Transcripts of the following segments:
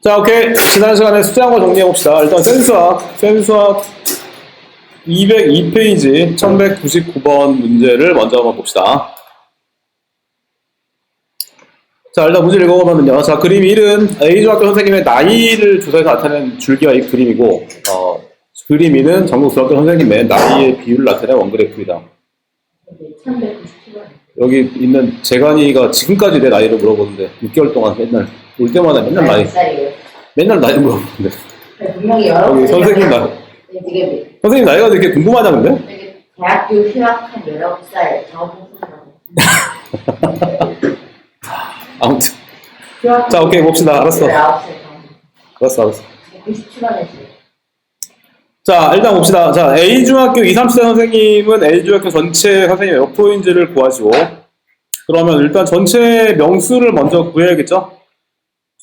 자, 오케이. 지난 시간에 숫자한 거 정리해봅시다. 일단 센수학 202페이지 1199번 문제를 먼저 한번 봅시다. 자, 일단 문제 읽어보면요. 자, 그림 1은 A중학교 선생님의 나이를 조사해서 나타낸 줄기와 이 그림이고, 그림 2는 전국중학교 선생님의 나이의 비율을 나타낸 원그래프이다. 1197번. 여기 있는 재관이가 지금까지 내 나이를 물어보는데, 6개월 동안 맨날, 올 때마다 맨날 나이, 맨날 나이 물어보는데. 분명히 여러 여기 선생님 나이. 되게 선생님 나이가 되게 궁금하다, 근데? 되게 대학교 휴학한 19살 장학금수라고. 아무튼. 자, 오케이, 봅시다. 알았어. 19살 알았어. 97번에 자, 일단 봅시다. 자, A중학교 2, 30대 선생님은 A중학교 전체 선생님의 몇 프로인지를 구하시고, 그러면 일단 전체 명수를 먼저 구해야겠죠?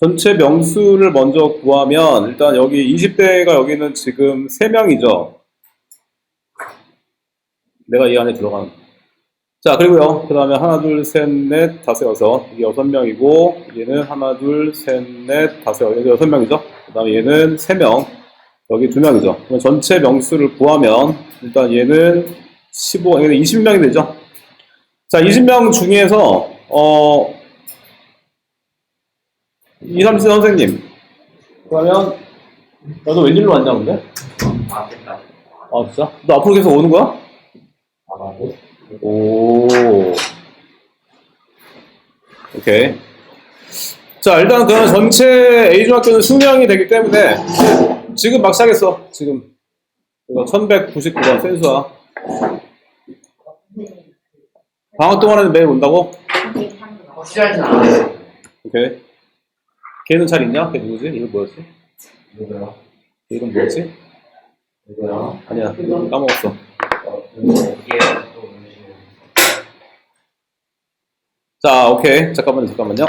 전체 명수를 먼저 구하면, 일단 여기 20대가 여기는 지금 3명이죠? 내가 이 안에 들어가는. 자, 그리고요. 그 다음에 하나, 둘, 셋, 넷, 다섯, 여섯. 이게 6명이고, 얘는 하나, 둘, 셋, 넷, 다섯, 여기 6명이죠? 그 다음에 얘는 3명. 여기 2명이죠. 그럼 전체 명수를 구하면, 일단 얘는 15, 얘는 20명이 되죠? 자, 20명 중에서, 2, 30대 선생님. 그러면, 너도 웬일로 왔냐, 근데? 됐다. 아, 진짜? 너 앞으로 계속 오는 거야? 네. 오. 오케이. 자, 일단 그러면 전체 A중학교는 20명이 되기 때문에 지금 막 시작했어. 지금 이거 1199번 센수학. 방학 동안에는 매일 온다고? 확실하진 않아요. 오케이. 걔는 잘 있냐? 걔 누구지? 이름 뭐였지? 누구요? 걔 이름 뭐였지? 누구요? 아니야, 까먹었어. 어떻게 또 모르시는? 자, 오케이. 잠깐만요.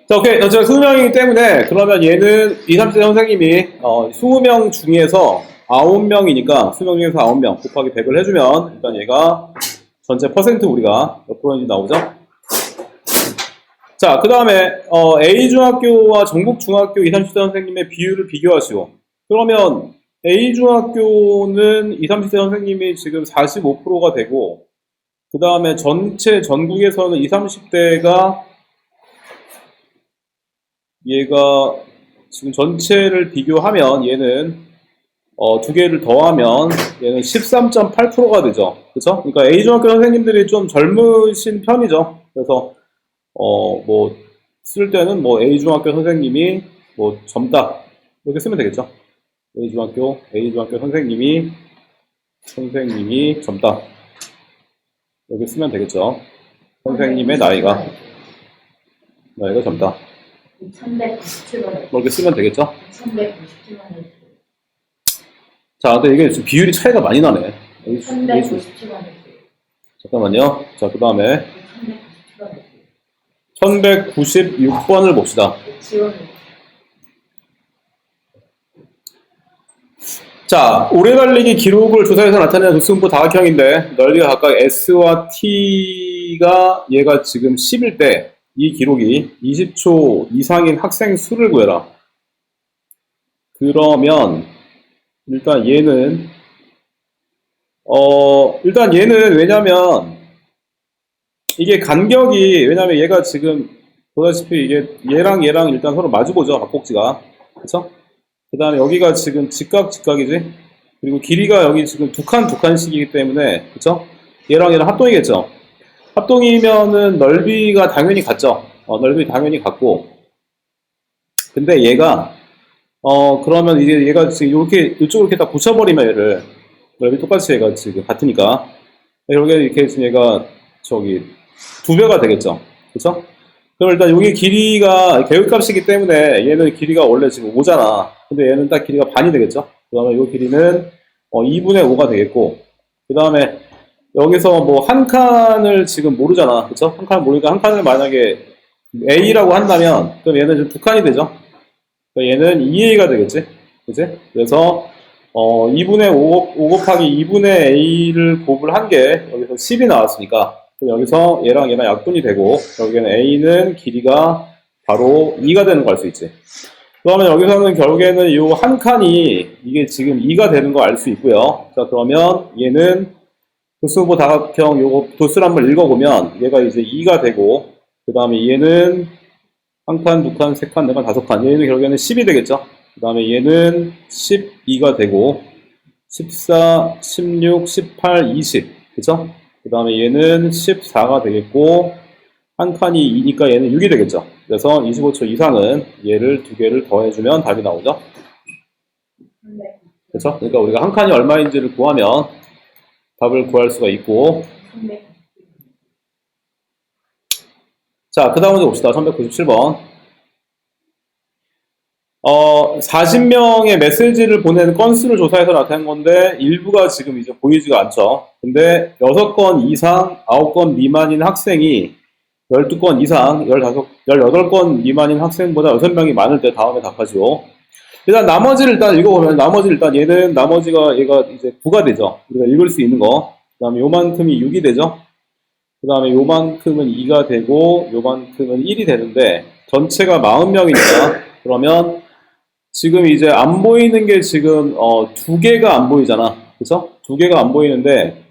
자, 오케이. 어쨌든 20명이기 때문에, 그러면 얘는 2, 30대 선생님이, 20명 중에서 9명이니까, 20명 중에서 9명 곱하기 100을 해주면, 일단 얘가 전체 퍼센트 우리가 몇 프로인지 나오죠? 자, 그 다음에, A중학교와 전국중학교 2, 30대 선생님의 비율을 비교하시오. 그러면, A중학교는 2, 30대 선생님이 지금 45%가 되고, 그 다음에 전체 전국에서는 2, 30대가 얘가 지금 전체를 비교하면 얘는 두 개를 더하면 얘는 13.8%가 되죠. 그쵸? 그러니까 A중학교 선생님들이 좀 젊으신 편이죠. 그래서 뭐 쓸 때는 뭐 A중학교 선생님이 뭐 젊다 이렇게 쓰면 되겠죠. A중학교 선생님이 젊다 이렇게 쓰면 되겠죠. 선생님의 나이가 젊다. 1197번에 뭐 이렇게 쓰면 되겠죠. 1197번에 자, 근데 이게 지금 비율이 차이가 많이 나네. 1197번에 잠깐만요. 자, 그 다음에 1197번에 1196번을 봅시다. 지원을 자, 오래달리기 기록을 조사해서 나타내는 도수분포 다각형인데 넓이가 각각 S와 T가 얘가 지금 10일 때 이 기록이 20초 이상인 학생 수를 구해라. 그러면 일단 얘는 왜냐면 이게 간격이 왜냐면 얘가 지금 보다시피 이게 얘랑 일단 서로 마주보죠. 막꼭지가. 그쵸? 그 다음에 여기가 지금 직각이지? 그리고 길이가 여기 지금 두 칸씩이기 때문에, 그쵸? 얘랑 합동이겠죠? 합동이면은 넓이가 당연히 같죠? 넓이 당연히 같고. 근데 얘가, 그러면 이제 얘가 지금 이쪽으로 이렇게 딱 붙여버리면 얘를, 넓이 똑같이 얘가 지금 같으니까. 이렇게 지금 얘가 저기 2배가 되겠죠? 그쵸? 그럼 일단 여기 길이가 계획값이기 때문에 얘는 길이가 원래 지금 5잖아. 근데 얘는 딱 길이가 반이 되겠죠? 그 다음에 이 길이는 2분의 5가 되겠고, 그 다음에 여기서 뭐 한 칸을 지금 모르잖아. 그쵸? 한 칸을 모르니까 한 칸을 만약에 A라고 한다면, 그럼 얘는 지금 2칸이 되죠? 그러니까 얘는 2A가 되겠지? 그치? 그래서 2분의 5 곱하기 2분의 A를 곱을 한 게 여기서 10이 나왔으니까 여기서 얘랑 약분이 되고, 결국에는 A는 길이가 바로 2가 되는 거 알 수 있지. 그러면 여기서는 결국에는 이 한 칸이 이게 지금 2가 되는 거 알 수 있고요. 자, 그러면 얘는 도수보 다각형 요거 도수를 한번 읽어보면 얘가 이제 2가 되고, 그 다음에 얘는 한 칸, 두 칸, 세 칸, 네 칸, 다섯 칸. 얘는 결국에는 10이 되겠죠. 그 다음에 얘는 12가 되고, 14, 16, 18, 20. 그쵸? 그 다음에 얘는 14가 되겠고, 한 칸이 2니까 얘는 6이 되겠죠. 그래서 25초 이상은 얘를 두 개를 더해주면 답이 나오죠. 그쵸? 그러니까 우리가 한 칸이 얼마인지를 구하면 답을 구할 수가 있고. 자, 그 다음 문제 봅시다. 1197번. 40명의 메시지를 보내는 건수를 조사해서 나타낸 건데, 일부가 지금 이제 보이지가 않죠. 근데 6건 이상, 9건 미만인 학생이 12건 이상, 18건 미만인 학생보다 6명이 많을 때 다음에 답하죠. 일단 나머지를 일단 읽어보면, 얘가 이제 9가 되죠. 우리가 읽을 수 있는 거. 그 다음에 요만큼이 6이 되죠. 그 다음에 요만큼은 2가 되고, 요만큼은 1이 되는데, 전체가 40명이니까, 그러면 지금 이제 안 보이는 게 지금, 두 개가 안 보이잖아. 그쵸? 두 개가 안 보이는데,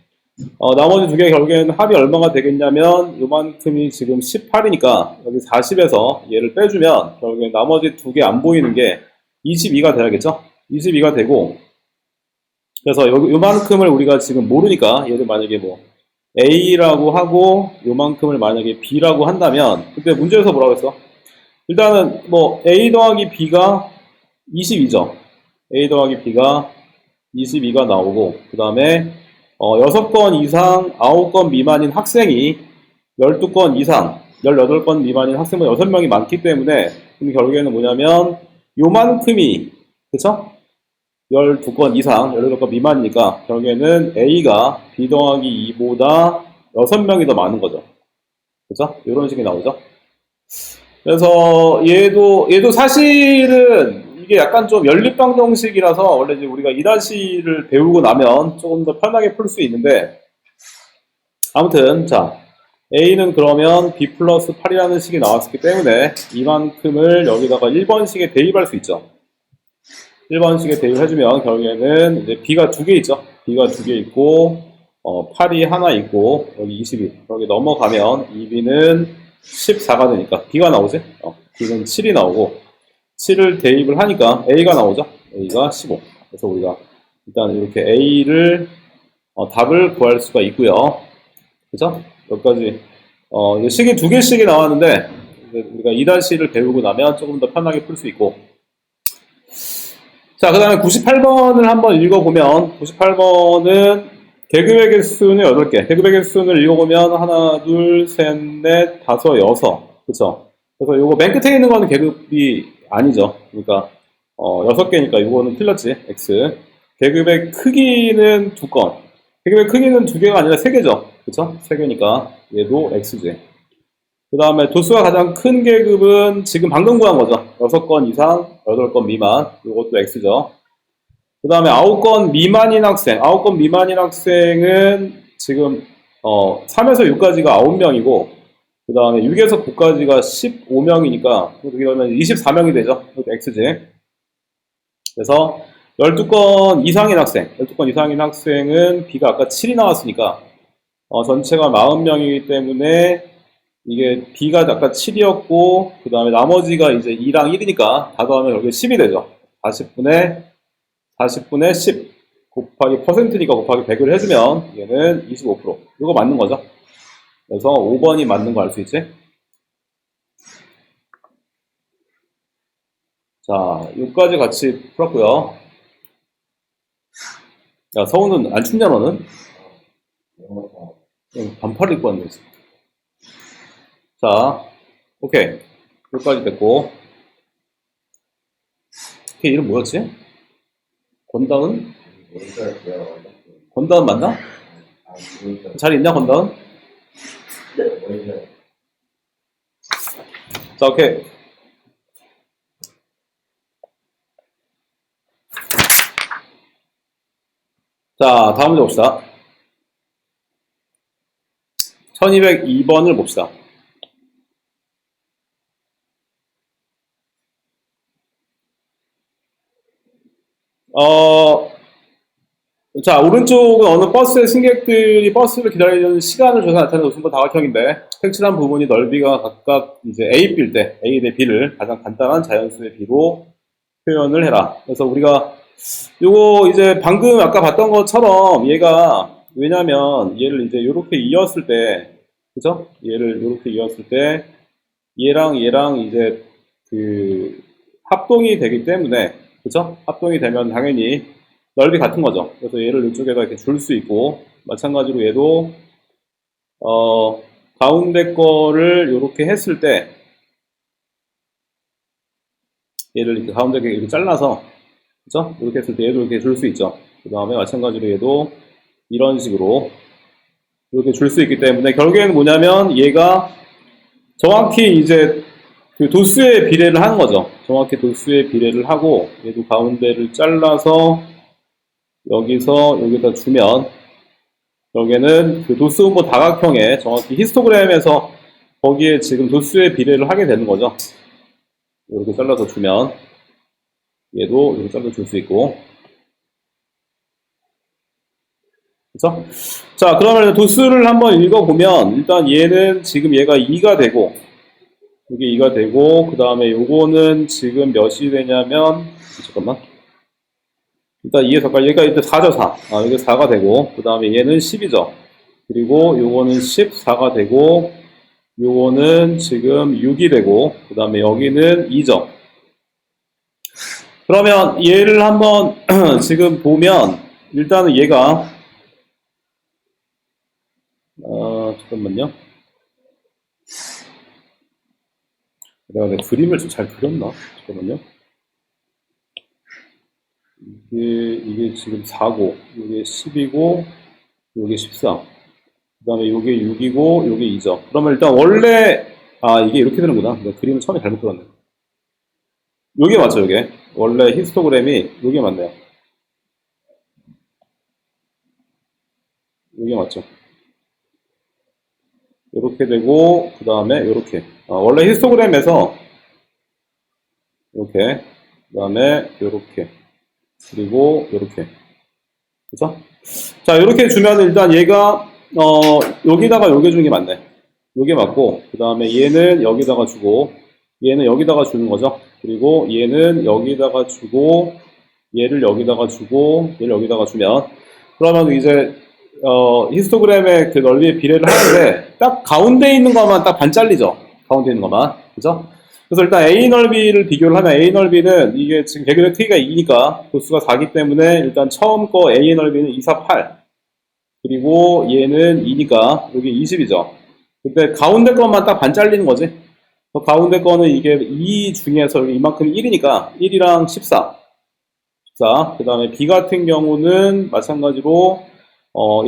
나머지 두 개 결국에는 합이 얼마가 되겠냐면, 요만큼이 지금 18이니까, 여기 40에서 얘를 빼주면, 결국에 나머지 두 개 안 보이는 게 22가 돼야겠죠? 22가 되고, 그래서 요만큼을 우리가 지금 모르니까, 얘를 만약에 뭐, A라고 하고, 요만큼을 만약에 B라고 한다면, 그때 문제에서 뭐라고 했어? 일단은 뭐, A 더하기 B가 22죠. A 더하기 B가 22가 나오고, 그 다음에 6건 이상 9건 미만인 학생이 12건 이상 18건 미만인 학생보다 6명이 많기 때문에 그럼 결국에는 뭐냐면 요만큼이 그쵸? 12건 이상 18건 미만이니까 결국에는 A가 B 더하기 2보다 6명이 더 많은 거죠. 그쵸? 이런 식이 나오죠. 그래서 얘도 사실은 이게 약간 좀 연립방정식이라서 원래 이제 우리가 2-를 배우고 나면 조금 더 편하게 풀 수 있는데 아무튼 자 A는 그러면 B 플러스 8이라는 식이 나왔기 때문에 이만큼을 여기다가 1번식에 대입할 수 있죠. 1번식에 대입해주면 결국에는 이제 B가 두 개 있죠. B가 두 개 있고 8이 하나 있고 여기 22 여기 넘어가면 2B는 14가 되니까 B가 나오지? B는 7이 나오고 7을 대입을 하니까 A가 나오죠? A가 15. 그래서 우리가 일단 이렇게 A를 답을 구할 수가 있고요. 그죠? 여기까지 이제 식이 두 개씩이 나왔는데 우리가 2-를 배우고 나면 조금 더 편하게 풀 수 있고 자, 그 다음에 98번을 한번 읽어보면 98번은 계급의 개수는 8개. 계급의 개수를 읽어보면 하나, 둘, 셋, 넷, 다섯, 여섯. 그쵸? 그래서 요거 맨 끝에 있는 거는 계급이 아니죠. 그러니까 6개니까 요거는 틀렸지. X. 계급의 크기는 2건. 계급의 크기는 2개가 아니라 3개죠. 그쵸? 3개니까 얘도 X지. 그 다음에 도수가 가장 큰 계급은 지금 방금 구한 거죠. 6건 이상, 8건 미만. 이것도 X죠. 그 다음에 9건 미만인 학생. 9건 미만인 학생은 지금 3에서 6까지가 9명이고 그 다음에 6에서 9까지가 15명이니까 그러면 24명이 되죠. 이것도 X지. 그래서 12건 이상인 학생. 12건 이상인 학생은 B가 아까 7이 나왔으니까 전체가 40명이기 때문에 이게 B가 아까 7이었고 그 다음에 나머지가 이제 2랑 1이니까 다 더하면 여기 10이 되죠. 40분의 10 곱하기 퍼센트니까 곱하기 100을 해주면 얘는 25%. 이거 맞는 거죠. 그래서 5번이 맞는 거 알 수 있지? 자, 여기까지 같이 풀었고요. 야, 서우는 안 춥냐 너는? 반팔 입고 왔네. 자, 오케이. 여기까지 됐고. 걔 이름 뭐였지? 권다은? 권다은 맞나? 잘 있냐, 권다은? 자, 오케이. 자, 다음 문제 봅시다. 1202번을 봅시다. 자, 오른쪽은 어느 버스의 승객들이 버스를 기다리는 시간을 조사 나타내는 우승부 다각형인데, 색칠한 부분이 넓이가 각각 이제 A, B일 때, A 대 B를 가장 간단한 자연수의 B로 표현을 해라. 그래서 우리가 요거 이제 방금 아까 봤던 것처럼 얘가 왜냐면 얘를 이제 요렇게 이었을 때, 그죠? 얘를 요렇게 이었을 때 얘랑 이제 그 합동이 되기 때문에, 그죠? 합동이 되면 당연히 넓이 같은 거죠. 그래서 얘를 이쪽에다 이렇게 줄 수 있고, 마찬가지로 얘도 가운데 거를 이렇게 했을 때 얘를 이렇게 가운데 이렇게 잘라서, 그죠? 이렇게 했을 때 얘도 이렇게 줄 수 있죠. 그 다음에 마찬가지로 얘도 이런 식으로 이렇게 줄 수 있기 때문에 결국에는 뭐냐면 얘가 정확히 이제 그 도수의 비례를 하는 거죠. 정확히 도수의 비례를 하고 얘도 가운데를 잘라서 여기서 여기다 주면 결국에는 그 도수분모 다각형에 정확히 히스토그램에서 거기에 지금 도수의 비례를 하게 되는 거죠. 이렇게 잘라서 주면 얘도 이렇게 잘라 줄 수 있고, 그렇죠? 자, 그러면 도수를 한번 읽어보면 일단 얘는 지금 얘가 2가 되고 이게 2가 되고 그 다음에 요거는 지금 몇이 되냐면 잠깐만 일단 2에서 얘가 일단 4죠. 4. 여기 4가 되고 그 다음에 얘는 10이죠. 그리고 요거는 14가 되고 요거는 지금 6이 되고 그 다음에 여기는 2죠. 그러면 얘를 한번 지금 보면 일단은 얘가 잠깐만요. 내가 그림을 좀 잘 그렸나? 잠깐만요. 이게 지금 4고, 이게 10이고, 이게 14. 그 다음에 이게 6이고, 이게 2죠. 그러면 일단 원래, 이게 이렇게 되는구나. 내가 그림을 처음에 잘못 그렸네. 요게 맞죠, 요게. 원래 히스토그램이 요게 맞네요. 요게 맞죠. 요렇게 되고, 그 다음에 요렇게. 원래 히스토그램에서 이렇게, 그 다음에 요렇게. 그리고 요렇게. 그죠? 자, 이렇게 주면 일단 얘가 여기다가 요게 주는 게 맞네. 요게 맞고 그 다음에 얘는 여기다가 주고 얘는 여기다가 주는 거죠. 그리고 얘는 여기다가 주고 얘를 여기다가 주고 얘를 여기다가 주면 그러면 이제 히스토그램의 그 넓이의 비례를 하는데 딱 가운데 있는 것만 딱 반 잘리죠. 가운데 있는 것만. 그죠? 그래서 일단 A 넓이를 비교를 하면 A 넓이는 이게 지금 개그의 크기가 2니까 도수가 4기 때문에 일단 처음 거 A 넓이는 2, 4, 8 그리고 얘는 2니까 여기 20이죠. 근데 가운데 것만 딱 반 잘리는 거지. 가운데 거는 이게 2 중에서 이만큼 1이니까 1이랑 14 그 다음에 B 같은 경우는 마찬가지로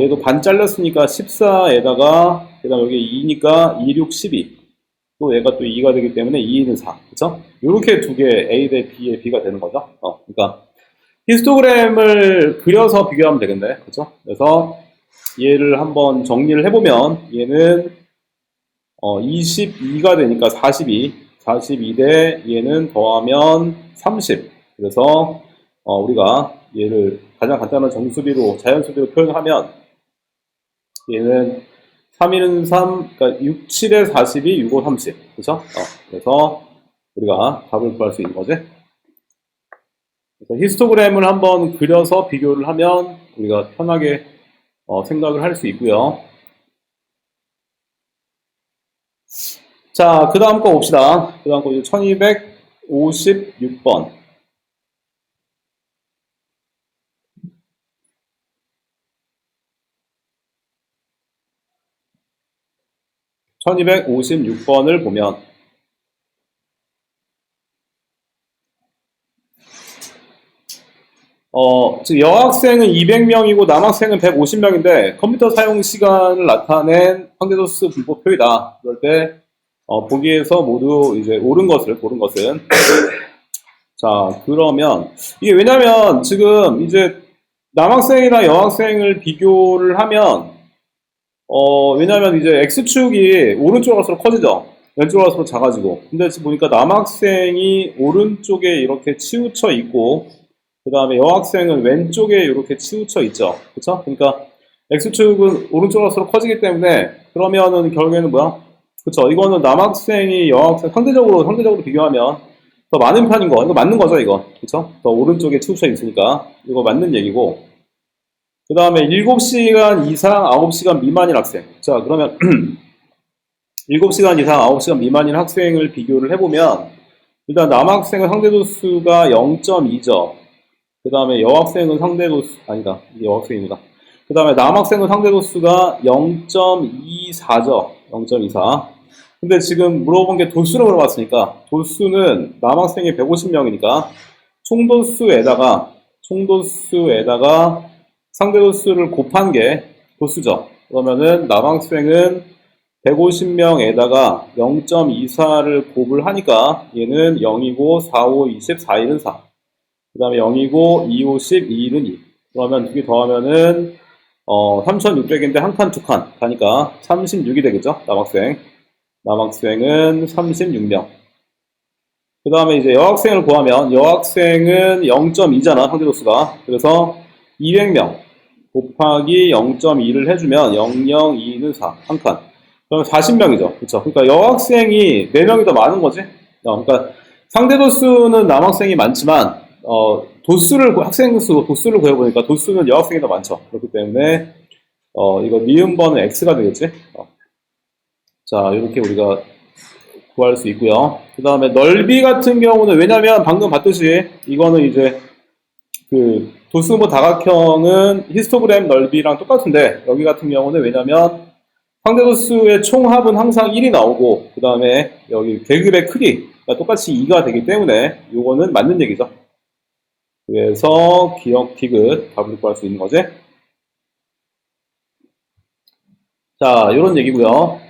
얘도 반 잘렸으니까 14에다가 그 다음 여기 2니까 2, 6, 12 또 얘가 또 2가 되기 때문에 2는 4. 그쵸? 요렇게 두 개 A 대 B의 B가 되는 거죠. 그러니까 히스토그램을 그려서 비교하면 되겠네. 그쵸? 그래서 얘를 한번 정리를 해보면 얘는 22가 되니까 42 대 얘는 더하면 30. 그래서 우리가 얘를 가장 간단한 정수비로 자연수비로 표현하면 얘는 3, 1은 3, 그러니까 6, 7에 42, 6, 5, 30. 그죠? 그래서 우리가 답을 구할 수 있는 거지. 그래서 히스토그램을 한번 그려서 비교를 하면 우리가 편하게 생각을 할 수 있고요. 자, 그 다음 거 봅시다. 그 다음 거 1256번. (1256번을) 보면 지금 여학생은 200명이고 남학생은 150명인데 컴퓨터 사용 시간을 나타낸 황제도수 분포표이다. 그럴 때 보기에서 모두 이제 옳은 것은 자, 그러면 이게 왜냐면 지금 이제 남학생이나 여학생을 비교를 하면 왜냐면 이제 X축이 오른쪽으로 갈수록 커지죠. 왼쪽으로 갈수록 작아지고. 근데 지금 보니까 남학생이 오른쪽에 이렇게 치우쳐 있고, 그 다음에 여학생은 왼쪽에 이렇게 치우쳐 있죠. 그쵸? 그러니까 X축은 오른쪽으로 갈수록 커지기 때문에, 그러면은 결국에는 뭐야? 그쵸? 이거는 남학생이 여학생, 상대적으로 비교하면 더 많은 편인 거. 이거 맞는 거죠, 이거. 그쵸? 더 오른쪽에 치우쳐 있으니까. 이거 맞는 얘기고. 그 다음에 7시간 이상 9시간 미만인 학생. 자, 그러면 7시간 이상 9시간 미만인 학생을 비교를 해보면 일단 남학생은 상대도수가 0.2죠. 그 다음에 여학생은 상대도수, 아니다. 이게 여학생입니다. 그 다음에 남학생은 상대도수가 0.24죠. 0.24. 근데 지금 물어본 게 도수로 물어봤으니까 도수는 남학생이 150명이니까 총도수에다가 상대도수를 곱한 게 도수죠. 그러면은 남학생은 150명에다가 0.24를 곱을 하니까 얘는 0이고 4, 5, 20, 4일은 4. 그 다음에 0이고 2, 5, 10, 2일은 2. 그러면 두 개 더하면은 3,600인데 한 칸, 두 칸 가니까 36이 되겠죠? 남학생은 36명. 그 다음에 이제 여학생을 구하면 여학생은 0.2잖아, 상대도수가. 그래서 200명 곱하기 0.2를 해주면 0, 0, 2는 4, 한 칸. 그러면 40명이죠. 그쵸? 그러니까 여학생이 4명이 더 많은 거지? 그러니까 상대도수는 남학생이 많지만, 도수를 구해보니까 도수는 여학생이 더 많죠. 그렇기 때문에, 이거 니은번은 X가 되겠지? 자, 이렇게 우리가 구할 수 있고요. 그 다음에 넓이 같은 경우는 왜냐면 방금 봤듯이 이거는 이제 그 도수모 다각형은 히스토그램 넓이랑 똑같은데 여기 같은 경우는 왜냐면 상대도수의 총합은 항상 1이 나오고 그 다음에 여기 계급의 크기가 똑같이 2가 되기 때문에 이거는 맞는 얘기죠. 그래서 기억 디귿 답을 구할 수 있는 거지. 자, 이런 얘기고요.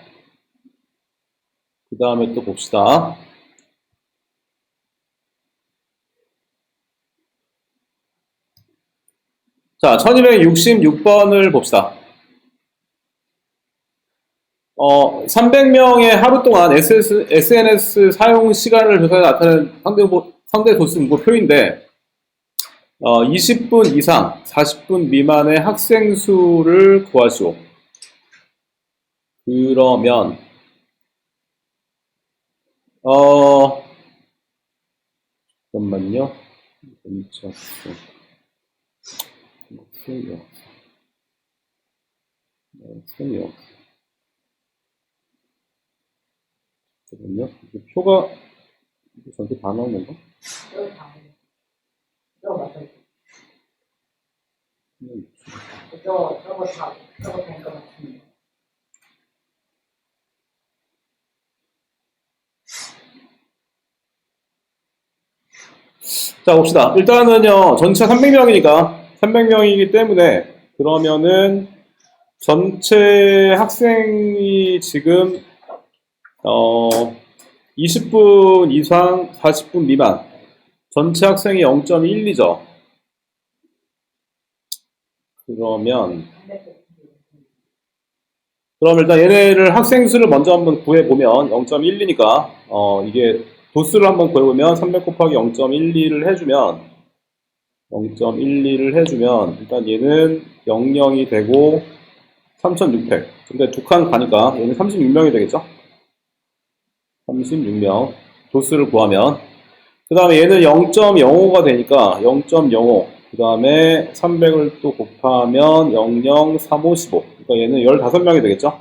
그 다음에 또 봅시다. 자, 1266번을 봅시다. 300명의 하루 동안 SNS 사용 시간을 조사해 나타낸 상대 도수 표인데, 20분 이상, 40분 미만의 학생 수를 구하시오. 그러면, 잠깐만요. 잠깐만요. 표가 전체 다 나온 건가? 저거 다. 저거 맞아. 저거 된 거 같은데. 자, 봅시다. 일단은요, 전체 300명이기 때문에, 그러면은, 전체 학생이 지금, 20분 이상, 40분 미만. 전체 학생이 0.12죠. 그럼 일단 얘네를 학생 수를 먼저 한번 구해보면 0.12니까, 이게 도수를 한번 구해보면 300 곱하기 0.12를 해주면, 일단 얘는 00이 되고, 3600. 근데 두 칸 가니까 얘는 36명이 되겠죠? 36명. 도수를 구하면. 그 다음에 얘는 0.05가 되니까 0.05. 그 다음에 300을 또 곱하면 00, 3, 5, 15. 그러니까 얘는 15명이 되겠죠?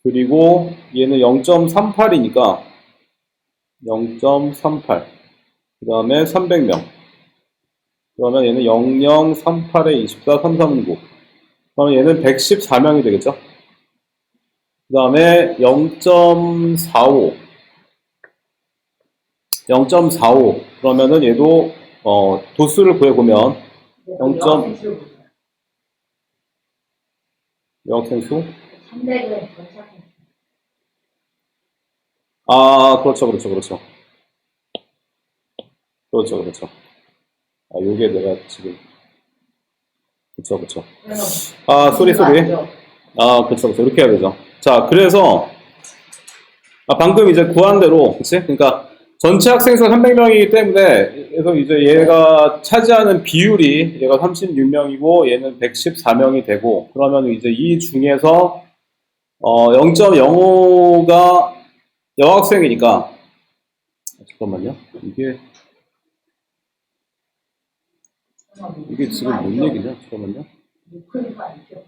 그리고 얘는 0.38이니까 0.38. 그 다음에 300명. 그러면 얘는 00, 38에 24, 3, 3, 9. 그러면 얘는 114명이 되겠죠? 그 다음에 0.45. 0.45. 그러면은 얘도, 도수를 구해보면 0. 여학생 수? 300은 전착해. 아, 그렇죠. 요게 내가 지금 그쵸, 그쵸. 그래서 아, 쏘리. 맞죠? 아, 그쵸, 그쵸. 이렇게 해야 되죠. 자, 그래서, 방금 이제 구한 대로, 그치? 그러니까, 전체 학생 수가 300명이기 때문에, 그래서 이제 얘가 차지하는 비율이, 얘가 36명이고, 얘는 114명이 되고, 그러면 이제 이 중에서, 0.05가 여학생이니까, 잠깐만요. 이게 지금 뭔 얘기냐? 잠깐만요. 큰 거 아니죠?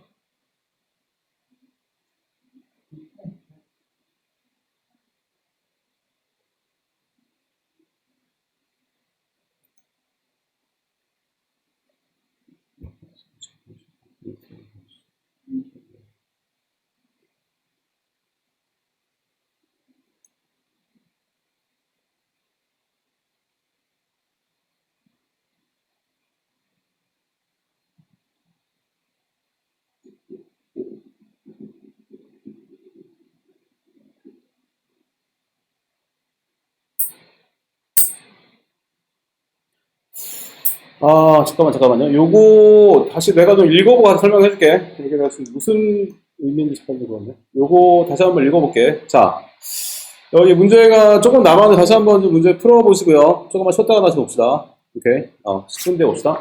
아, 잠깐만요. 요거 다시 내가 좀 읽어보고 가서 설명해 줄게. 이게 내가 지금 무슨 의미인지 잠깐 그런데. 요거 다시 한번 읽어볼게. 자, 여기 문제가 조금 남았는데 다시 한번 좀 문제 풀어보시고요. 조금만 쉬었다가 다시 봅시다. 오케이. 10분 뒤에 봅시다.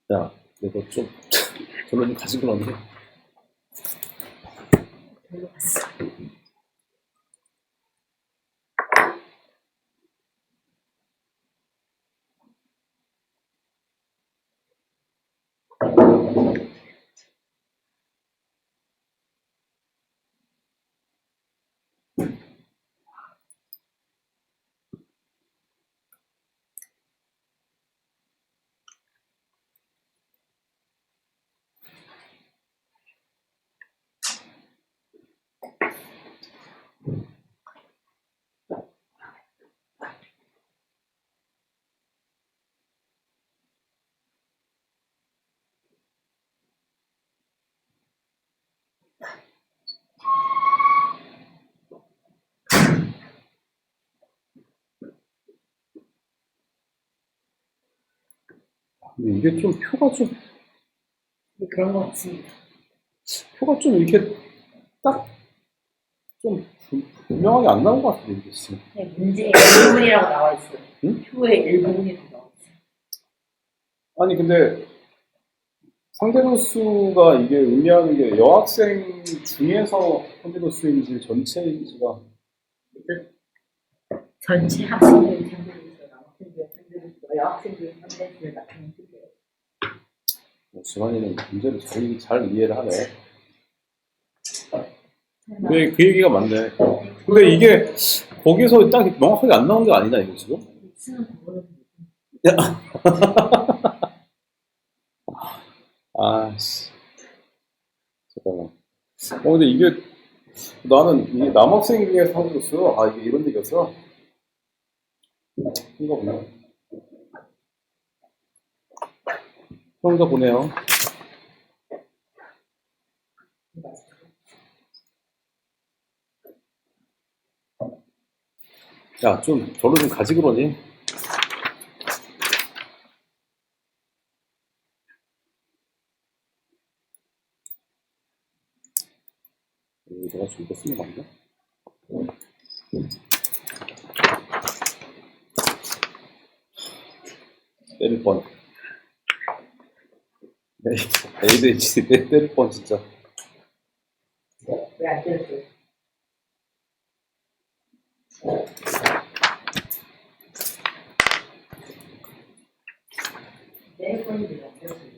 자, 이거 좀, 별로 좀 가지고 왔는데. 근데 이게 좀 그런 거 같습니다. 표가 좀 이렇게 딱, 좀 분명하게 안 나온 것 같은데, 이게 지금. 네, 문제의 일부분이라고 나와 있어요. 응? 표의 일부분이라고 나와 있어요. 아니, 근데, 상대분 수가 이게 의미하는 게 여학생 중에서 상대분 수인지 전체인지가 이렇게 전체 학생들이 상대적으로 남학생들 상대적으로 여학생들이 상대적으로 나타내는 뜻이에요. 지만이는 문제를 잘 이해를 하네. 근데 그 얘기가 맞네. 근데 이게 거기서 딱 명확하게 안 나온 게 아니냐 이거 지금? 쓰는 부분은 아씨 잠깐만. 근데 이게 나는 이 남학생 중에서 상대로서 이게 이런 얘기였어? 이거 보네. 그런가 보네요. 야, 좀 저로 좀 가지 그러니? 내가 좀 이거 쓰는 거 아니야? 때릴 뻔. ADHD 때릴 뻔, 진짜. 왜 안 때렸어요? 때릴 뻔인데 안 때렸어요.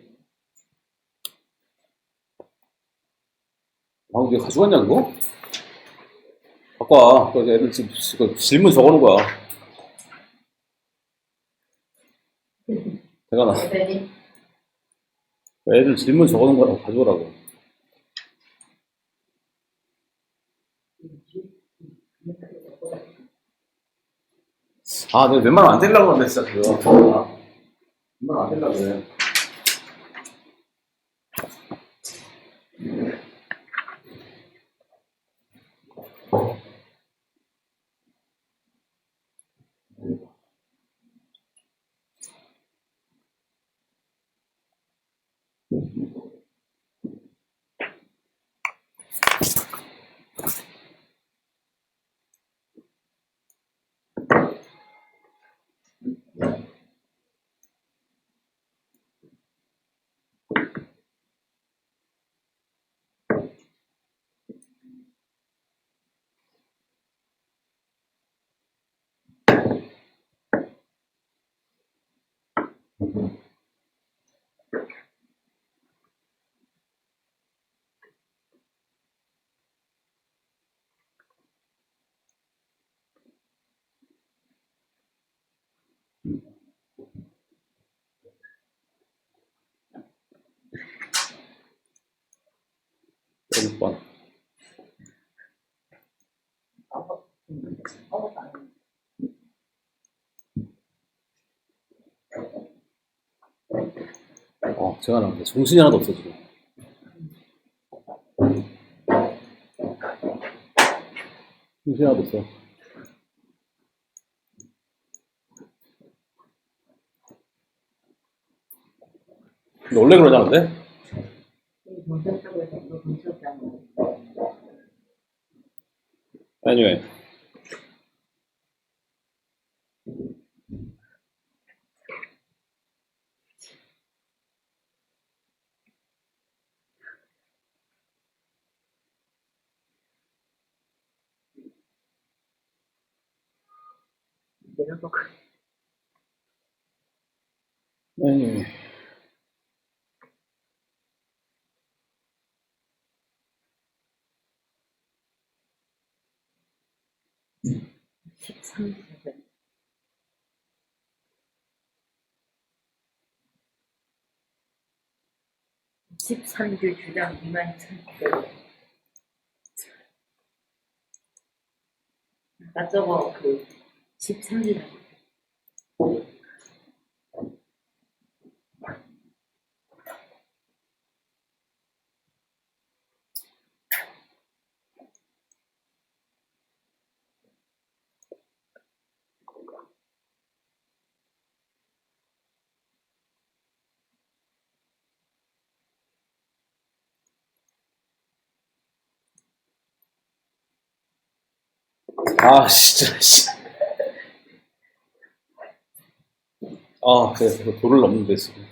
방금 네가 가져갔냐, 그거? 갖고 와. 그 애들 지금 그 질문 적어놓은 거야. 대관아. 선생님, 애들 질문 적어놓은 거라고 가져오라고. 아, 내가 웬만하면 안 되려고 하는데, 진짜, 그거. 웬만하면 안 되려고 그래. 때릴 뻔. 아무것도 안 해요. 제가 나는데 정신이 하나도 없어, 지금. 정신이 하나도 없어. 근데 원래 그러냐, 근데? 정신없다고 해서 이거 정신없다는 거. anyway. 내려놓고. anyway. 십삼 주 13주 주당 22,900원. 아까 저거 그 13주 진짜, 씨. 그래, 도를 넘는데, 지금.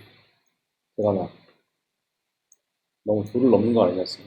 대관아. 너무 도를 넘는 거 아니냐, 지금.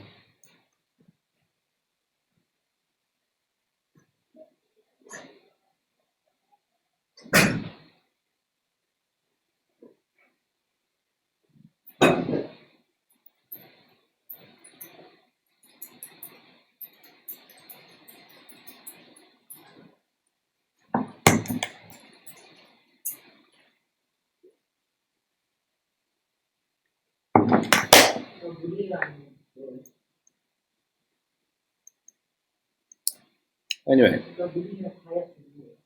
무리가 아니고 anyway. 이거 무리가 다이어트 무리예요.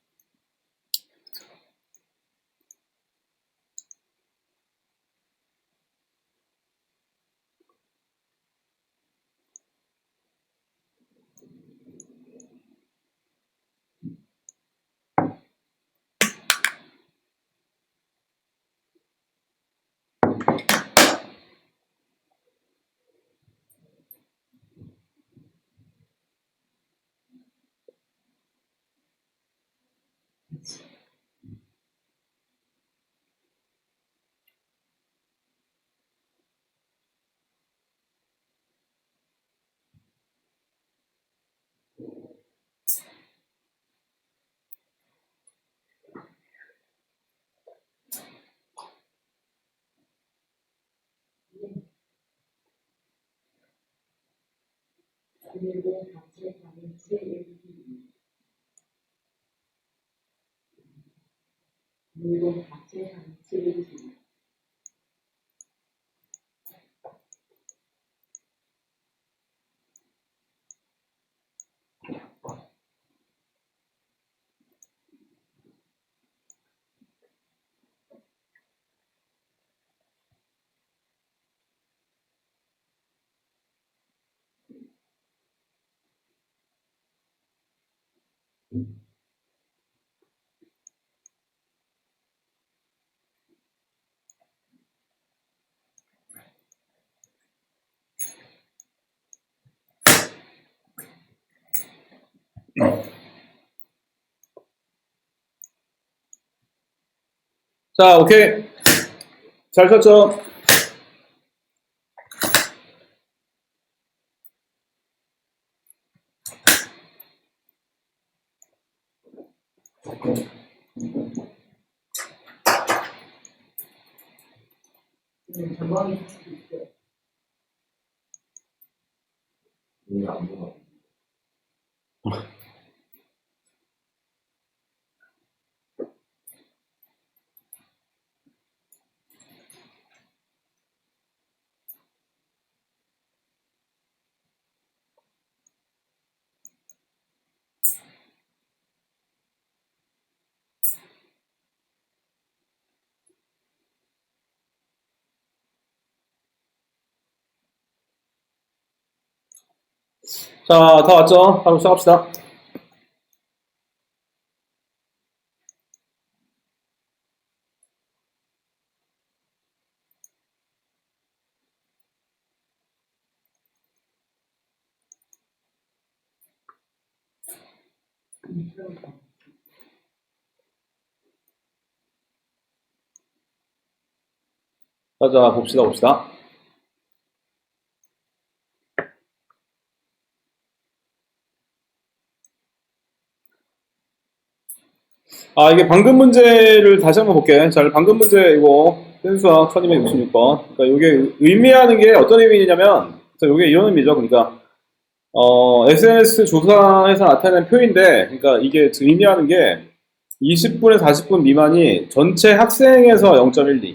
110 4 3 7 1 110 4 3 7 1 자, 오케이. 잘 쳤죠? 전방에 수도 있어요. 눈이 안 보여. 자, 다 왔죠? 바로 시작합시다. 자, 봅시다. 아, 이게 방금 문제를 다시 한번 볼게. 자, 방금 문제 이거 센수학 1266번. 그러니까 이게 의미하는 게 어떤 의미냐면, 자, 이게 이런 의미죠. 그러니까 SNS 조사에서 나타낸 표인데, 그러니까 이게 지금 의미하는 게 20분에서 40분 미만이 전체 학생에서 0.12.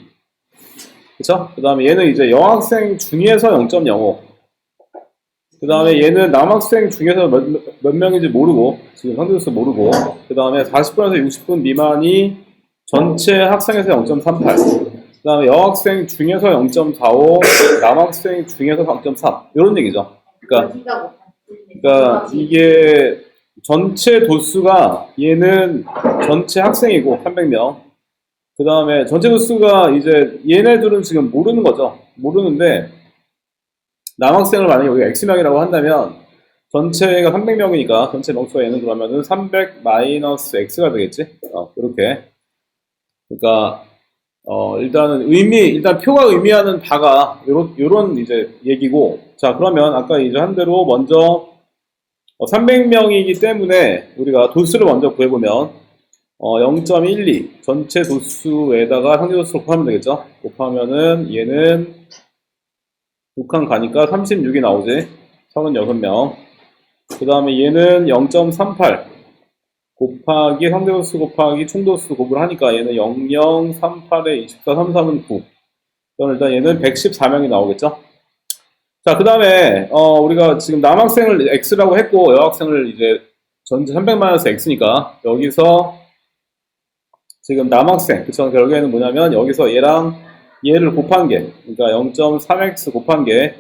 그쵸? 그 다음에 얘는 이제 여학생 중에서 0.05. 그 다음에 얘는 남학생 중에서 몇 명인지 모르고, 지금 상대수도 모르고, 그 다음에 40분에서 60분 미만이 전체 학생에서 0.38. 그 다음에 여학생 중에서 0.45, 남학생 중에서 0.3. 이런 얘기죠. 그러니까 이게 전체 도수가 얘는 전체 학생이고 300명. 그 다음에 전체 도수가 이제 얘네들은 지금 모르는 거죠. 모르는데 남학생을 만약에 우리가 X명이라고 한다면 전체가 300명이니까 전체 명수가 얘는 그러면은 300 마이너스 X가 되겠지. 이렇게. 그러니까 일단 표가 의미하는 바가 요런 이제 얘기고. 자, 그러면 아까 이제 한 대로 먼저 300명이기 때문에 우리가 도수를 먼저 구해보면 0.12 전체 도수에다가 상대 도수를 곱하면 되겠죠. 곱하면은 얘는 6칸 가니까 36이 나오지. 36명. 그 다음에 얘는 0.38 곱하기 상대도수 곱하기 총도수 곱을 하니까 얘는 00, 38에 24, 33은 9. 그럼 일단 얘는 114명이 나오겠죠. 자, 그 다음에 우리가 지금 남학생을 X라고 했고 여학생을 이제 전체 300-X니까 여기서 지금 남학생, 그쵸? 결국에는 뭐냐면 여기서 얘랑 얘를 곱한 게, 그러니까 0.3x 곱한 게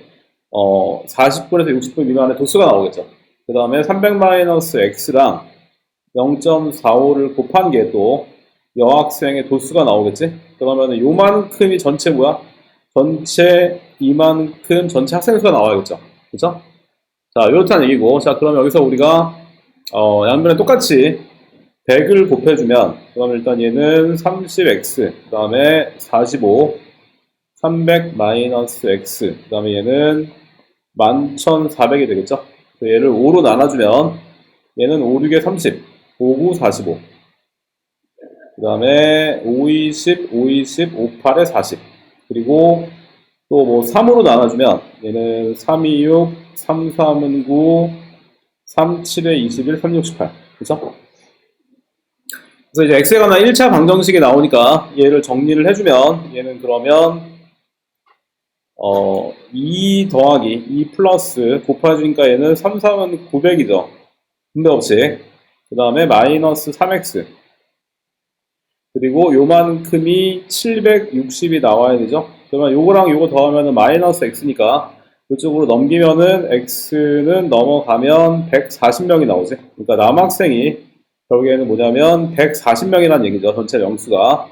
40분에서 60분 미만의 도수가 나오겠죠. 그 다음에 300-x랑 0.45를 곱한 게 또 여학생의 도수가 나오겠지. 그러면 요만큼이 전체 뭐야? 전체 이만큼 전체 학생 수가 나와야겠죠. 그죠? 자, 이렇다는 얘기고. 자, 그럼 여기서 우리가 양변에 똑같이 100을 곱해주면, 그럼 일단 얘는 30x, 그 다음에 45, 300-x, 그 다음에 얘는 11,400이 되겠죠? 얘를 5로 나눠주면, 얘는 5, 6에 30, 5, 9, 45. 그 다음에 5, 20, 5, 20, 5, 8에 40. 그리고 또 뭐 3으로 나눠주면 얘는 3, 2, 6, 3, 3은 9, 3, 7에 21, 3, 6, 18. 그쵸? 그래서 이제 x에 관한 1차 방정식이 나오니까 얘를 정리를 해주면 얘는 그러면 2 더하기 2 플러스 곱해주니까 얘는 3, 3은 900이죠. 근데 없이 그 다음에 마이너스 3x 그리고 요만큼이 760이 나와야 되죠. 그러면 요거랑 요거 더하면은 마이너스 x니까 이쪽으로 넘기면은 x는 넘어가면 140명이 나오지. 그러니까 남학생이 결국에는 뭐냐면 140명이라는 얘기죠. 전체 명수가.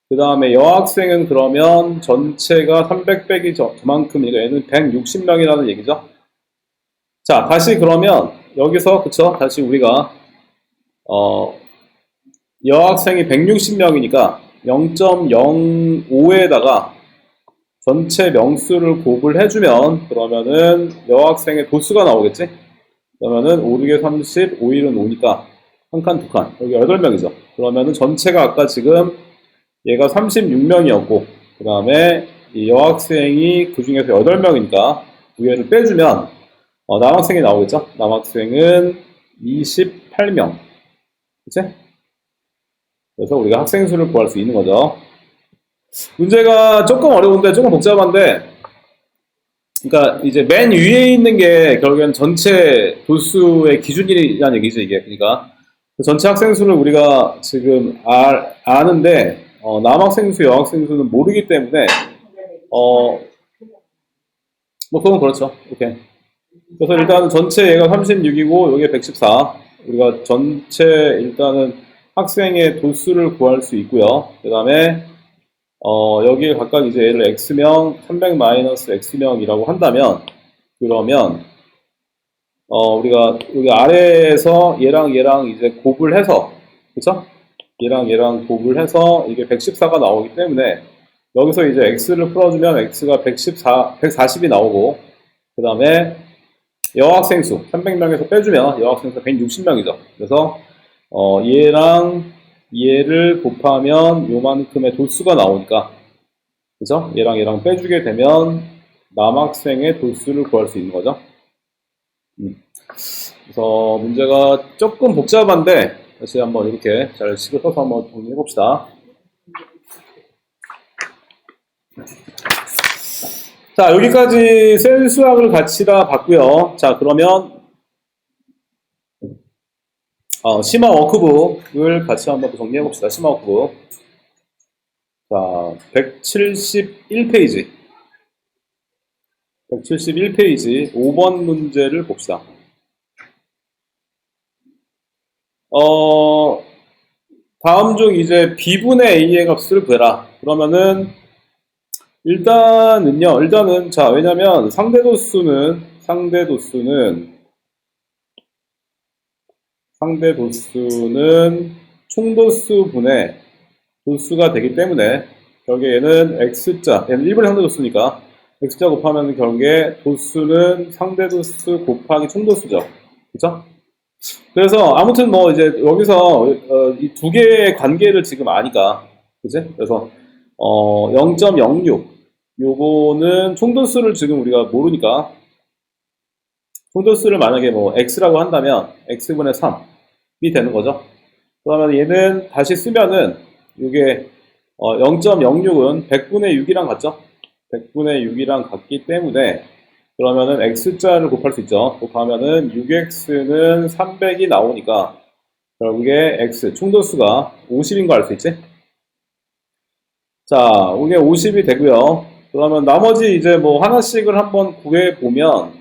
그 다음에 여학생은 그러면 전체가 300 빼기 저만큼이니까 얘는 160명이라는 얘기죠. 자, 다시 그러면 여기서 그쵸? 다시 우리가 여학생이 160명이니까 0.05에다가 전체 명수를 곱을 해주면 그러면은 여학생의 도수가 나오겠지? 그러면은 5, 6에 30, 5, 1은 5니까 한 칸, 두 칸. 여기 8명이죠. 그러면은 전체가 아까 지금 얘가 36명이었고 그 다음에 이 여학생이 그 중에서 8명이니까 두 개를 빼주면 남학생이 나오겠죠? 남학생은 28명. 그치? 그래서 우리가 학생 수를 구할 수 있는 거죠. 문제가 조금 어려운데 조금 복잡한데 그러니까 이제 맨 위에 있는 게 결국엔 전체 도수의 기준이라는 얘기죠 이게. 그러니까 전체 학생 수를 우리가 지금 아는데 남학생 수, 여학생 수는 모르기 때문에 뭐 그건 그렇죠. 오케이. 그래서 일단 전체 얘가 36이고 여기에 114. 우리가 전체 일단은 학생의 도수를 구할 수 있고요. 그 다음에 여기에 각각 이제 얘를 x명, 300 마이너스 x명이라고 한다면 그러면 우리가 여기 아래에서 얘랑 이제 곱을 해서 그쵸? 얘랑 곱을 해서 이게 114가 나오기 때문에 여기서 이제 x를 풀어주면 x가 140이 나오고 그 다음에 여학생 수 300명에서 빼주면 여학생 수 160명이죠. 그래서 얘랑 얘를 곱하면 요만큼의 도수가 나오니까 그죠? 얘랑 빼주게 되면 남학생의 도수를 구할 수 있는 거죠. 그래서 문제가 조금 복잡한데 다시 한번 이렇게 잘 식을 써서 한번 정리해 봅시다. 자, 여기까지 셀 수학을 같이 다 봤고요. 자, 그러면 심화 워크북을 같이 한번 정리해 봅시다. 심화 워크북. 자, 171페이지. 171페이지 5번 문제를 봅시다. 다음 중 이제 b분의 a의 값을 구해라. 그러면은 일단은 자, 왜냐면 상대 도수는 총도수분의 도수가 되기 때문에 결국에 얘는 x자, 얘는 1분의 상대 도수니까 x자 곱하면 결국에 도수는 상대 도수 곱하기 총도수죠. 그쵸? 그래서 아무튼 뭐 이제 여기서 이 두 개의 관계를 지금 아니까 그치? 그래서 0.06 요거는 총도수를 지금 우리가 모르니까 총도수를 만약에 뭐 x라고 한다면 x분의 3이 되는 거죠. 그러면 얘는 다시 쓰면은 이게 0.06은 100분의 6이랑 같죠? 100분의 6이랑 같기 때문에 그러면은 x자를 곱할 수 있죠. 곱하면은 6x는 300이 나오니까 결국에 x 총도수가 50인 거 알 수 있지? 자, 이게 50이 되고요. 그러면 나머지 이제 뭐 하나씩을 한번 구해 보면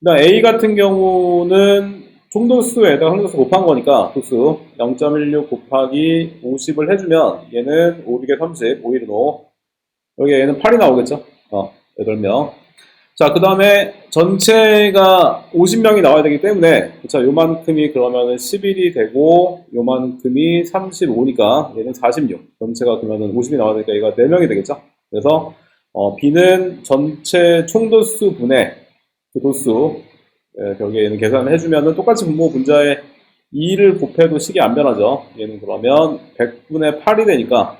일단 a 같은 경우는 총도수에다가 항도수 곱한 거니까 도수 0.16 곱하기 50을 해주면 얘는 5, 6에 30, 5, 1은 5 여기 얘는 8이 나오겠죠? 8명. 자, 그 다음에 전체가 50명이 나와야 되기 때문에 자, 요만큼이 그러면은 11이 되고 요만큼이 35니까 얘는 46. 전체가 그러면은 50이 나와야 되니까 얘가 4명이 되겠죠? 그래서 B는 전체 총도수 분의 그 도수 결국에 얘는 계산을 해주면은 똑같이 분모 분자에 2를 곱해도 식이 안 변하죠. 얘는 그러면 100분의 8이 되니까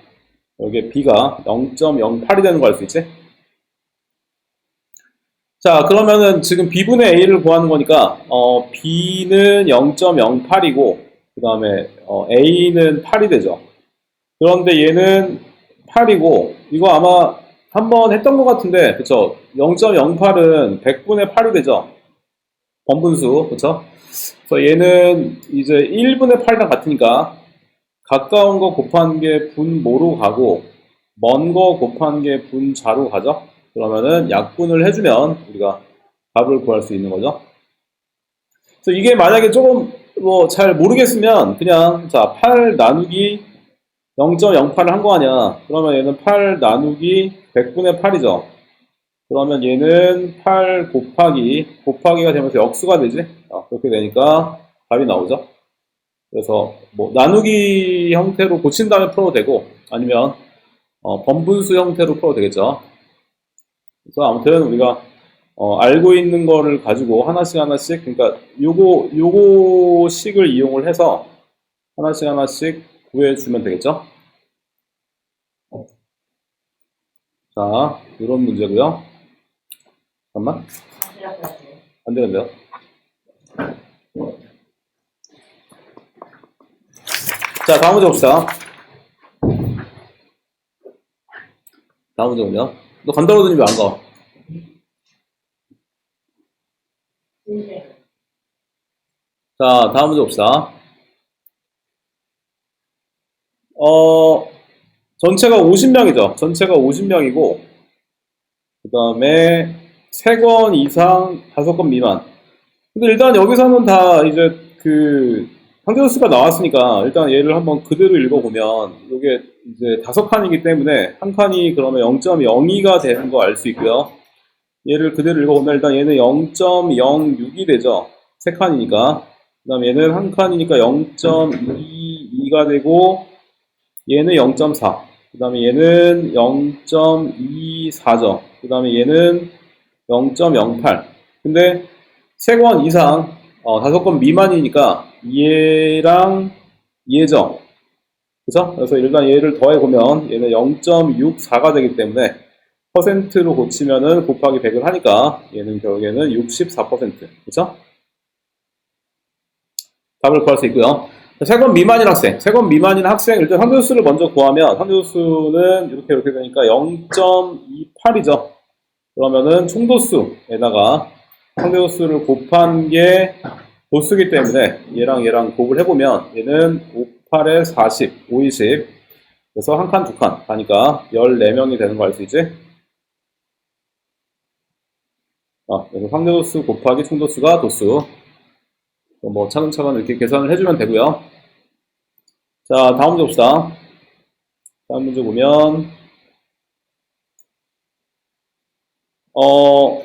여기에 B가 0.08이 되는 거 알 수 있지? 자, 그러면은 지금 B분의 A를 구하는 거니까, B는 0.08이고, 그 다음에, A는 8이 되죠. 그런데 얘는 8이고, 이거 아마 한번 했던 것 같은데, 그쵸? 0.08은 100분의 8이 되죠. 번분수, 그쵸? 그래서 얘는 이제 1분의 8이랑 같으니까, 가까운 거 곱한 게 분모로 가고, 먼 거 곱한 게 분자로 가죠? 그러면은 약분을 해주면 우리가 답을 구할 수 있는 거죠. 그래서 이게 만약에 조금 뭐 잘 모르겠으면 그냥 자, 8 나누기 0.08을 한 거 아니야. 그러면 얘는 8 나누기 100분의 8이죠. 그러면 얘는 8 곱하기가 되면서 역수가 되지? 그렇게 되니까 답이 나오죠. 그래서 뭐 나누기 형태로 고친 다음에 풀어도 되고 아니면 번분수 형태로 풀어도 되겠죠. 그래서 아무튼 우리가 알고 있는 거를 가지고 하나씩 그러니까 요거 식을 이용을 해서 하나씩 구해주면 되겠죠. 자, 이런 문제고요. 잠깐만, 안 되는데요. 자, 다음 문제 봅시다. 다음 문제군요. 너 간다고 하더니 왜 안 가? 자, 다음 문제 봅시다. 전체가 50명이죠. 전체가 50명이고, 그 다음에 3권 이상 5건 미만. 근데 일단 여기서는 다 이제 상대수가 나왔으니까 일단 얘를 한번 그대로 읽어보면 이게 이제 5칸이기 때문에 한 칸이 그러면 0.02가 되는 거 알 수 있고요. 얘를 그대로 읽어보면 일단 얘는 0.06이 되죠. 3칸이니까. 그 다음에 얘는 한 칸이니까 0.22가 되고 얘는 0.4. 그 다음에 얘는 0.24죠. 그 다음에 얘는 0.08. 근데 3권 이상 5건 미만이니까 얘랑 얘죠. 그죠? 그래서 일단 얘를 더해보면 얘는 0.64가 되기 때문에 퍼센트로 고치면은 곱하기 100을 하니까 얘는 결국에는 64%. 그죠? 답을 구할 수 있고요. 3권 미만인 학생. 3권 미만인 학생 일단 상대수를 먼저 구하면 상대수는 이렇게 되니까 0.28이죠. 그러면은 총도수에다가 상대수를 곱한 게 도수기 때문에 얘랑 곱을 해보면 얘는 5, 8에 40, 5, 20 그래서 한 칸, 두 칸 가니까 14명이 되는 거 알 수 있지? 그래서 상대도수 곱하기 총도수가 도수 뭐 차근차근 이렇게 계산을 해주면 되고요. 자, 다음 문제 봅시다. 다음 문제 보면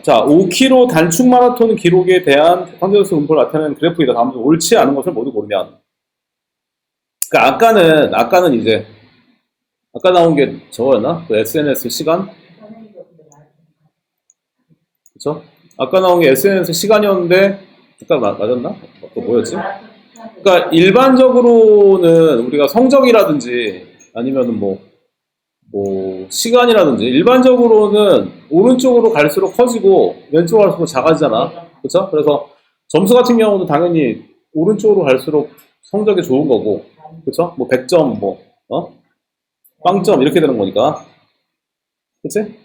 자, 5km 단축 마라톤 기록에 대한 상대도수 분포를 나타내는 그래프이다. 다음 문제 옳지 않은 것을 모두 고르면. 그러니까 아까는 이제 아까 나온 게 저거였나? 그 SNS 시간? 그쵸? 아까 나온 게 SNS 시간이었는데 아까 맞았나? 그거 뭐였지? 그러니까 일반적으로는 우리가 성적이라든지 아니면은 뭐 시간이라든지 일반적으로는 오른쪽으로 갈수록 커지고 왼쪽으로 갈수록 작아지잖아. 그쵸? 그래서 점수 같은 경우도 당연히 오른쪽으로 갈수록 성적이 좋은 거고 그쵸? 뭐 100점 빵점 이렇게 되는 거니까 그치?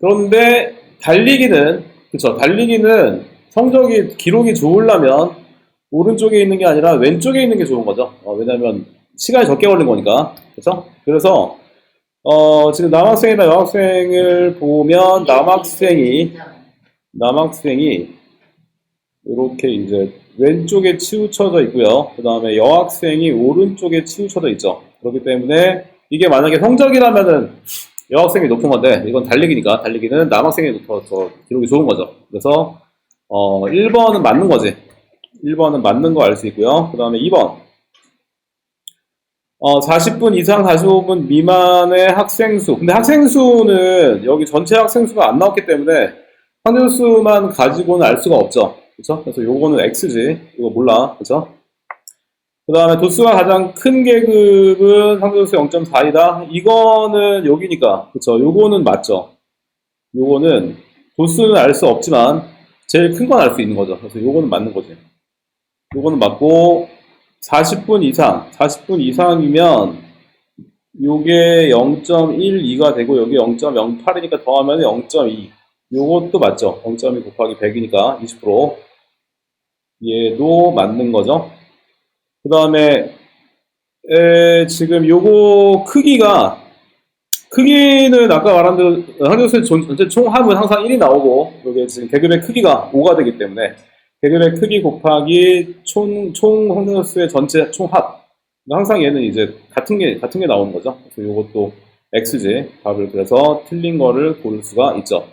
그런데 달리기는 그쵸? 달리기는 성적이 기록이 좋으려면 오른쪽에 있는 게 아니라 왼쪽에 있는 게 좋은 거죠. 왜냐면 시간이 적게 걸린 거니까 그쵸? 그래서 지금 남학생이나 여학생을 보면 남학생이 이렇게 이제 왼쪽에 치우쳐져 있고요. 그 다음에 여학생이 오른쪽에 치우쳐져 있죠. 그렇기 때문에 이게 만약에 성적이라면은 여학생이 높은 건데 이건 달리기니까 달리기는 남학생이 더 기록이 좋은 거죠. 그래서 1번은 맞는 거지. 1번은 맞는 거 알 수 있고요. 그 다음에 2번 40분 이상 45분 미만의 학생수. 근데 학생수는 여기 전체 학생수가 안 나왔기 때문에 상대수만 가지고는 알 수가 없죠. 그쵸? 그래서 요거는 X지. 이거 몰라. 그쵸? 그 다음에 도수가 가장 큰 계급은 상대도수 0.4이다. 이거는 여기니까. 그쵸? 요거는 맞죠. 요거는 도수는 알 수 없지만 제일 큰 건 알 수 있는 거죠. 그래서 요거는 맞는 거지. 요거는 맞고 40분 이상이면 요게 0.12가 되고 여기 0.08이니까 더하면 0.2. 요것도 맞죠. 0.2 곱하기 100이니까 20%. 얘도 맞는 거죠. 그 다음에 지금 요거 크기는 아까 말한 대로 항정수의 전체 총합은 항상 1이 나오고 여기 지금 계급의 크기가 5가 되기 때문에 계급의 크기 곱하기 총 항정수의 전체 총합, 항상 얘는 이제 같은 게 나오는 거죠. 그래서 요것도 X지. 답을 그래서 틀린 거를 고를 수가 있죠.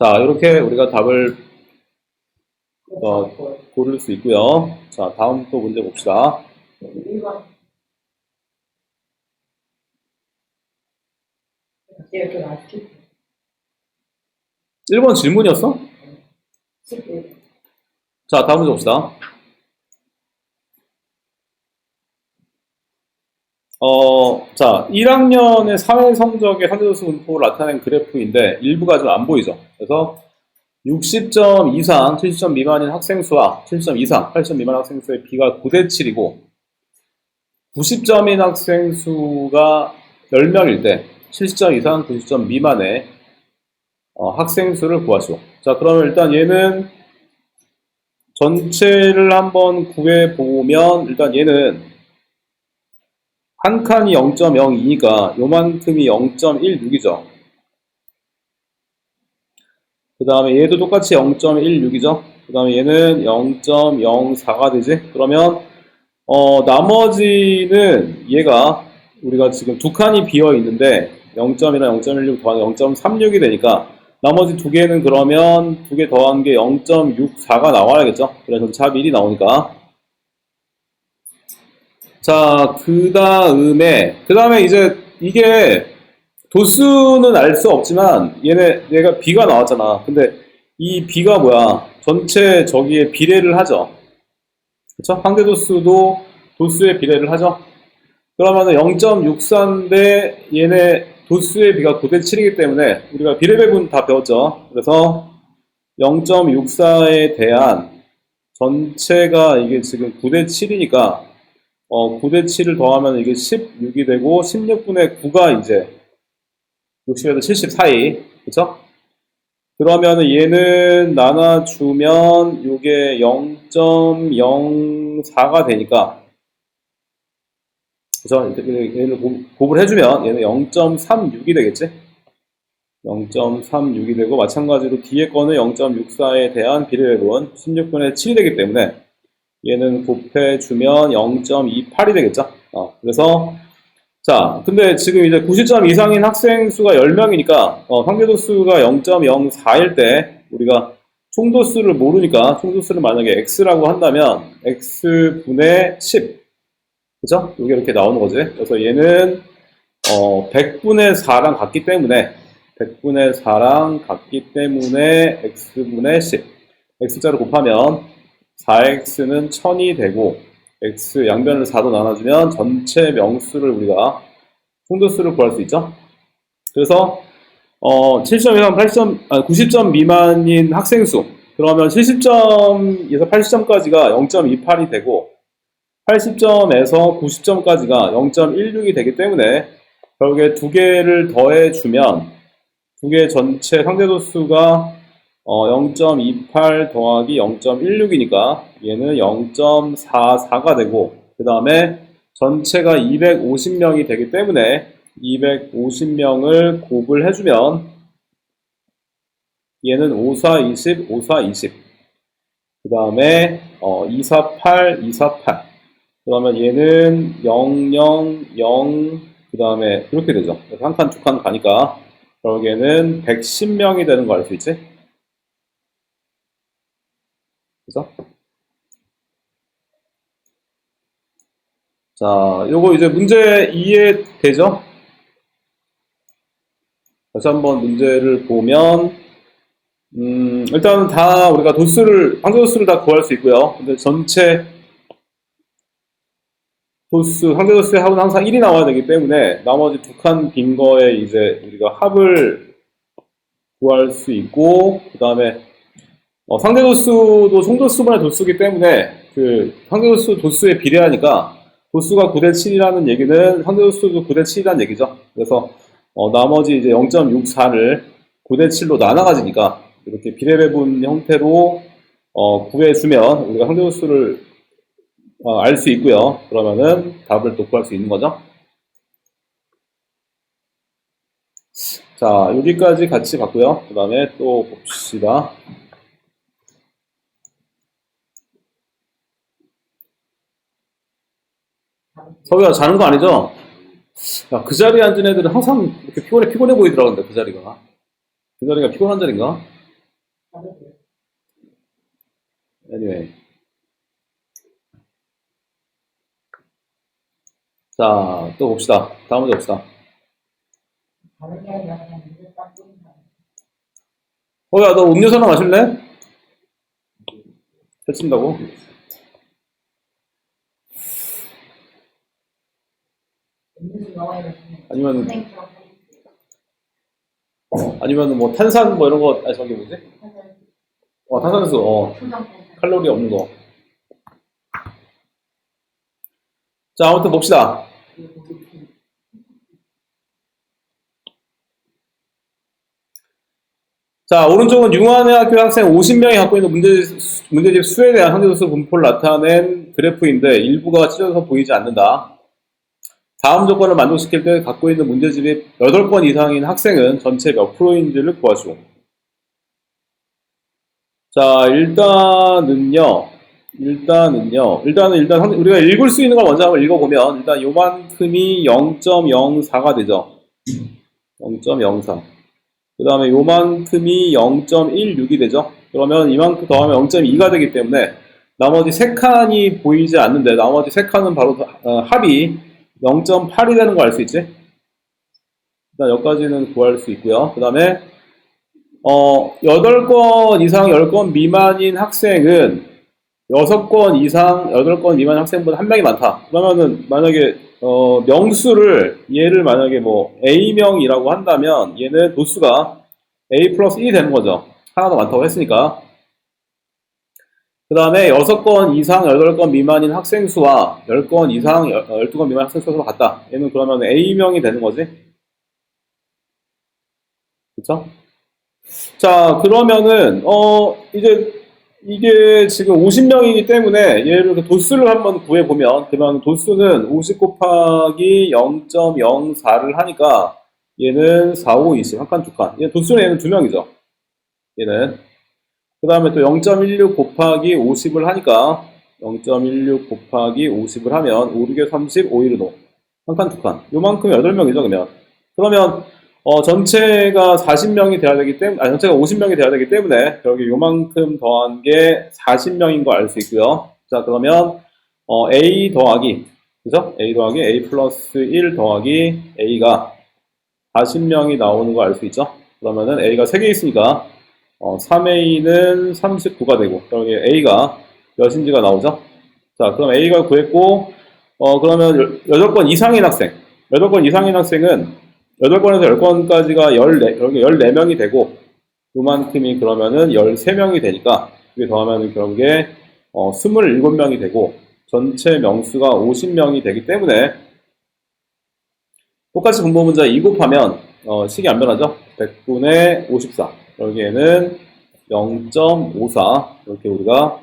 자, 이렇게 우리가 답을 고를 수 있고요. 자, 다음 또 문제 봅시다. 1번. 이렇게 맞지? 1번 질문이었어? 11. 자, 다음 문제 봅시다. 자, 1학년의 사회 성적의 현재도수 분포를 나타낸 그래프인데 일부가 좀 안 보이죠. 그래서 60점 이상, 70점 미만인 학생 수와 70점 이상, 80점 미만 학생 수의 비가 9대 7이고 90점인 학생 수가 10명일 때 70점 이상, 90점 미만의 학생 수를 구하시오. 자, 그러면 일단 얘는 전체를 한번 구해보면 일단 얘는 한 칸이 0.02니까 요만큼이 0.16이죠. 그 다음에 얘도 똑같이 0.16이죠. 그 다음에 얘는 0.04가 되지. 그러면 나머지는 얘가 우리가 지금 두 칸이 비어 있는데 0.1이랑 0.16 더하면 0.36이 되니까 나머지 두 개는 그러면 두 개 더한 게 0.64가 나와야겠죠. 그래서 답이 1이 나오니까. 자, 그 다음에 이제 이게 도수는 알 수 없지만 얘가 B가 나왔잖아. 근데 이 B가 뭐야? 전체 저기에 비례를 하죠. 그쵸? 상대도수도 도수에 비례를 하죠. 그러면은 0.64인데 얘네 도수의 비가 9대 7이기 때문에 우리가 비례배분 다 배웠죠. 그래서 0.64에 대한 전체가 이게 지금 9대 7이니까 9대 7을 더하면 이게 16이 되고 16분의 9가 이제 60에서 70 사이. 그쵸? 그러면 얘는 나눠주면 이게 0.04가 되니까, 그죠? 얘를 곱을 해주면 얘는 0.36이 되겠지? 0.36이 되고, 마찬가지로 뒤에 거는 0.64에 대한 비례배분 16분의 7이 되기 때문에 얘는 곱해주면 0.28이 되겠죠? 그래서 자, 근데 지금 이제 90점 이상인 학생 수가 10명이니까, 상대도수가 0.04일 때, 우리가 총도수를 모르니까, 총도수를 만약에 x라고 한다면, x분의 10. 그죠? 이게 이렇게 나오는 거지. 그래서 얘는, 100분의 4랑 같기 때문에, 100분의 4랑 같기 때문에, x분의 10. x자를 곱하면, 4x는 1000이 되고, x 양변을 4로 나눠주면 전체 명수를 우리가 총도수를 구할 수 있죠. 그래서 70점 이상 90점 미만인 학생 수, 그러면 70점에서 80점까지가 0.28이 되고 80점에서 90점까지가 0.16이 되기 때문에 결국에 두 개를 더해주면 두 개 전체 상대도수가 0.28 더하기 0.16이니까 얘는 0.44가 되고 그 다음에 전체가 250명이 되기 때문에 250명을 곱을 해주면 얘는 5, 4, 20, 5, 4, 20. 그 다음에 2, 4, 8, 2, 4, 8. 그러면 얘는 0, 0, 0, 그 다음에 그렇게 되죠. 한 칸, 두 칸 가니까 결국에는 110명이 되는 거 알 수 있지? 그죠? 자, 요거 이제 문제 이해되죠? 다시 한번 문제를 보면, 일단은 다 우리가 항저도수를 다 구할 수 있고요. 근데 전체 도수, 상대 도수의 합은 항상 1이 나와야 되기 때문에 나머지 두 칸 빈 거에 이제 우리가 합을 구할 수 있고, 그 다음에 상대 도수도 총 도수분의 도수이기 때문에 그 상대 도수 도수에 비례하니까 도수가 9대 7이라는 얘기는 상대 도수도 9대 7이라는 얘기죠. 그래서 나머지 이제 0.64를 9대 7로 나눠 가지니까 이렇게 비례배분 형태로 구해주면 우리가 상대 도수를 알 수 있고요. 그러면은 답을 또 구할 수 있는 거죠. 자, 여기까지 같이 봤고요. 그 다음에 또 봅시다. 서우야, 자는 거 아니죠? 야, 그 자리에 앉은 애들은 항상 이렇게 피곤해 보이더라고요, 그 자리가. 그 자리가 피곤한 자리인가? anyway. 자, 또 봅시다. 다음 문제 봅시다. 다른 게 아니라 그냥 문제 딱 보는 거. 서우야, 너 음료수 하나 마실래? 해친다고? 음료수 나와 있는 아니면, 선생님처럼 아니면 뭐 탄산 뭐 이런 거, 아니, 저기 뭐지? 탄산수, 초장 칼로리 없는 거. 자, 아무튼 봅시다. 자, 오른쪽은 융한의 학교 학생 50명이 갖고 있는 문제집 수에 대한 상대도수 분포를 나타낸 그래프인데 일부가 찢어져서 보이지 않는다. 다음 조건을 만족시킬 때 갖고 있는 문제집이 8건 이상인 학생은 전체 몇 프로인지를 구하시오. 자, 일단은 우리가 읽을 수 있는 걸 먼저 한번 읽어보면 일단 요만큼이 0.04가 되죠. 0.04. 그 다음에 요만큼이 0.16이 되죠. 그러면 이만큼 더하면 0.2가 되기 때문에 나머지 3칸이 보이지 않는데 나머지 3칸은 바로 합이 0.8이 되는 거 알 수 있지? 일단 여기까지는 구할 수 있고요. 그 다음에 8건 이상 10건 미만인 학생은 6건 이상 8건 미만 학생보다 한 명이 많다. 그러면은 만약에 명수를 얘를 만약에 뭐 A명이라고 한다면 얘는 도수가 A 플러스 1이 되는 거죠. 하나 더 많다고 했으니까. 그 다음에 6건 이상 8건 미만인 학생 수와 10건 이상 12건 미만 학생 수가 같다. 얘는 그러면 A명이 되는 거지. 그쵸? 자, 그러면은 이제 이게 지금 50명이기 때문에 얘를 도수를 한번 구해보면 그러면 도수는 50 곱하기 0.04를 하니까 얘는 4, 5, 20, 한 칸, 두 칸. 얘 도수는 얘는 2명이죠. 얘는. 그 다음에 또 0.16 곱하기 50을 하니까 0.16 곱하기 50을 하면 5, 6에 30, 5, 1은 5. 한 칸, 두 칸. 요만큼이 8명이죠, 그러면. 그러면 전체가 40명이 돼야 되기 때문에, 전체가 50명이 돼야 되기 때문에, 여기 요만큼 더한 게 40명인 거 알 수 있고요. 자, 그러면, A 더하기, 그죠? A 더하기 A 플러스 1 더하기 A가 40명이 나오는 거 알 수 있죠? 그러면은 A가 3개 있으니까, 3A는 39가 되고, 여기 A가 몇인지가 나오죠? 자, 그럼 A가 구했고, 그러면 8건 이상인 학생, 8건 이상인 학생은 8건에서 10건까지가 14명이 되고, 요만큼이 그러면은 13명이 되니까, 그게 더하면은 결국에, 27명이 되고, 전체 명수가 50명이 되기 때문에, 똑같이 분모 문자 2 곱하면, 식이 안 변하죠? 100분의 54. 여기에는 0.54. 이렇게 우리가,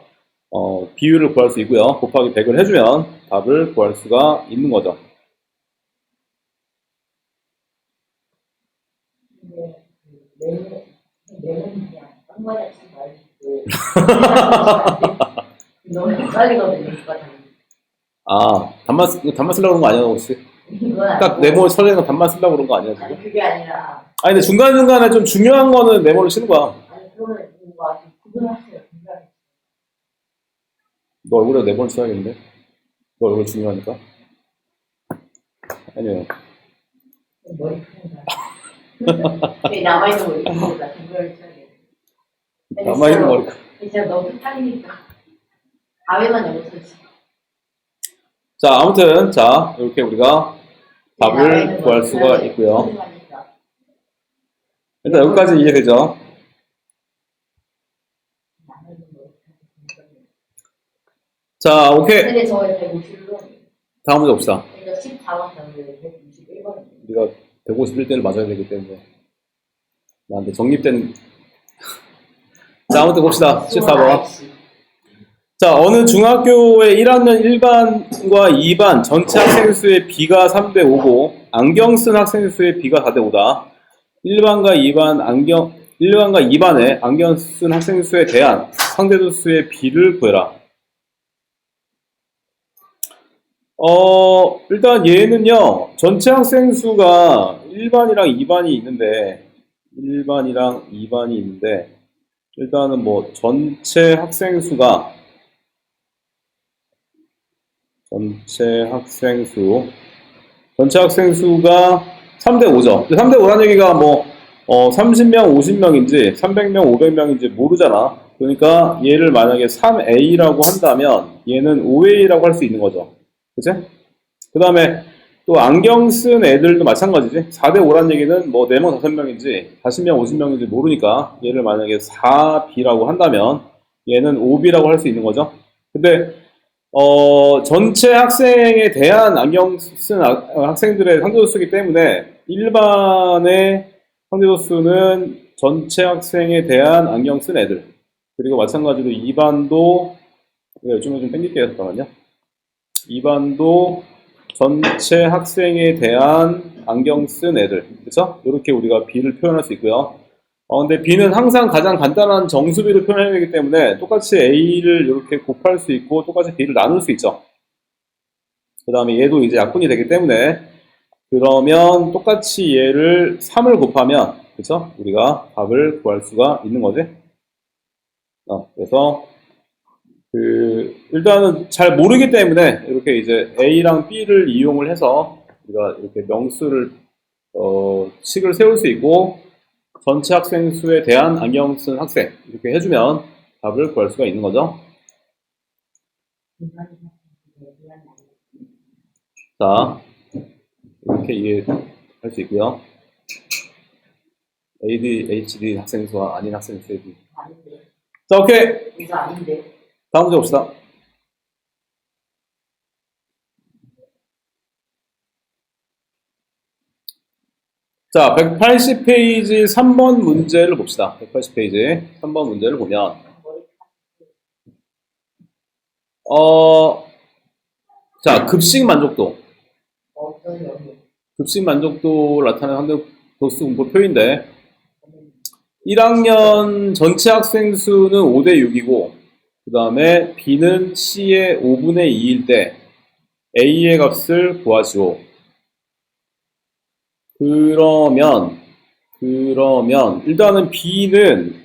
비율을 구할 수 있고요. 곱하기 100을 해주면 답을 구할 수가 있는 거죠. 내는 그냥 쌍마냥 치지 말고 너무 헷갈리거든요. 단만 쓰려고 그런 거 아니야, 혹시? 딱 네모 설레는 단만 쓰려고 그런 거 아니야, 지금? 아니 그게 아니라 아니, 근데 중간중간에 좀 중요한 거는 네모를 쓰는 거야. 아니 그러면 뭔가 좀 구분하세요. 너 얼굴에 네모를 써야겠는데? 너 얼굴 중요하니까. 아니요. 머리 크는 거 남아있는 머리 큰 거보다 그걸 써야겠네. 남아있는 머리카. 진짜 너무 헷갈리니까 다음에만 연습했어. 자, 아무튼, 자, 이렇게 우리가 답을 구할 수가 있고요. 일단 여기까지 이해되죠? 자, 오케이. 근데 저 151번. 다음 문제 봅시다. 그러니까 14번 답을 151번입니다. 우리가 151대를 맞아야 되기 때문에 나한테 적립된 자, 아무튼 봅시다. 14번. 자, 어느 중학교의 1학년 1반과 2반 전체 학생 수의 비가 3대 5고 안경 쓴 학생 수의 비가 4대 5다. 1반과 2반의 안경 쓴 학생 수에 대한 상대도 수의 비를 구해라. 일단 얘는요, 전체 학생 수가 1반이랑 2반이 있는데, 일단은 뭐, 전체 학생 수가 3대 5죠. 3대 5라는 얘기가 뭐, 30명, 50명인지, 300명, 500명인지 모르잖아. 그러니까 얘를 만약에 3A라고 한다면, 얘는 5A라고 할 수 있는 거죠. 그치? 그 다음에 또 안경 쓴 애들도 마찬가지지. 4대 5란 얘기는 뭐 4명, 5명인지 40명, 50명인지 모르니까 얘를 만약에 4B라고 한다면 얘는 5B라고 할 수 있는 거죠. 근데 전체 학생에 대한 안경 쓴 학생들의 상대도수이기 때문에 일반의 상대도수는 전체 학생에 대한 안경 쓴 애들 그리고 마찬가지로 2반도 요즘에 좀 땡길게요. 잠깐만요. 2반도 전체 학생에 대한 안경 쓴 애들, 그쵸? 이렇게 우리가 B를 표현할 수 있고요. 근데 B는 항상 가장 간단한 정수비로 표현해야 되기 때문에 똑같이 A를 이렇게 곱할 수 있고 똑같이 B를 나눌 수 있죠. 그 다음에 얘도 이제 약분이 되기 때문에 그러면 똑같이 얘를 3을 곱하면, 그쵸? 우리가 답을 구할 수가 있는 거지. 그래서 일단은 잘 모르기 때문에 이렇게 이제 A랑 B를 이용을 해서 우리가 이렇게 명수를, 식을 세울 수 있고 전체 학생 수에 대한 안경 쓴 학생 이렇게 해주면 답을 구할 수가 있는 거죠. 자, 이렇게 이해할 수 있고요. ADHD 학생 수와 아닌 학생 수의 비. 아닌데. 자, 오케이. 이거 아닌데. 다음 문제 봅시다. 자, 180페이지 3번 문제를 봅시다. 180페이지 3번 문제를 보면, 자, 급식 만족도. 어떤 연구? 급식 만족도를 나타내는 상대도수 분포 표인데, 1학년 전체 학생 수는 5대 6이고, 그 다음에 B는 C의 5분의 2일 때, A의 값을 구하시오. 그러면, 일단은 B는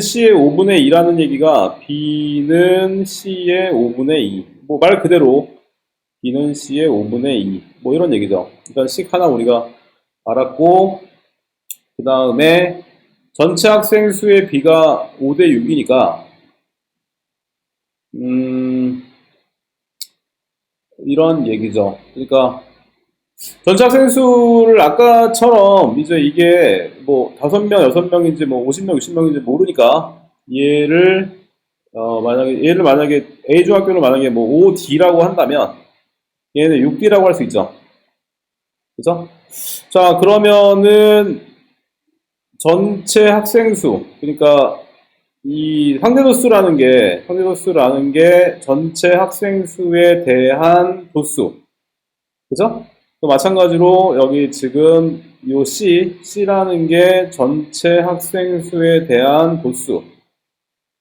C의 5분의 2라는 얘기가 B는 C의 5분의 2. 뭐 말 그대로 B는 C의 5분의 2. 뭐 이런 얘기죠. 일단 식 하나 우리가 알았고, 그 다음에 전체 학생 수의 B가 5대 6이니까, 이런 얘기죠. 그러니까, 전체 학생 수를 아까처럼 이제 이게 뭐 5명, 6명인지 뭐 50명, 60명인지 모르니까 만약에 A 중학교를 만약에 뭐 5D라고 한다면 얘는 6D라고 할 수 있죠. 그죠? 자, 그러면은 전체 학생 수, 그러니까 이 상대도수라는 게 전체 학생 수에 대한 도수. 그죠? 또 마찬가지로 여기 지금 요 C라는 게 전체 학생 수에 대한 도수.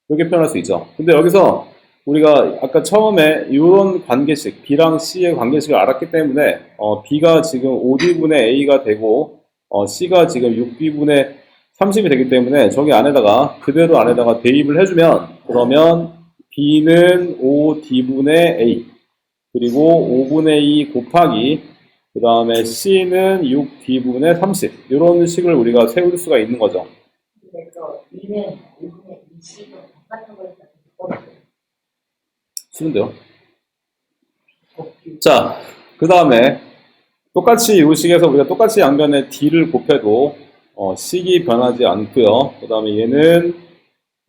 이렇게 표현할 수 있죠. 근데 여기서 우리가 아까 처음에 이런 관계식, B랑 C의 관계식을 알았기 때문에 B가 지금 5D분의 A가 되고 C가 지금 6B분의 30이 되기 때문에 저기 그대로 안에다가 대입을 해주면 그러면 B는 5D분의 A 그리고 5분의 2 곱하기 그 다음에 C는 6D분의 30 이런 식을 우리가 세울 수가 있는 거죠. 그래서 B는 5분의 2C로 똑같은 걸 쉬운데요? 곱규. 자, 그 다음에 똑같이 이 식에서 우리가 똑같이 양변에 D를 곱해도 식이 변하지 않고요. 그 다음에 얘는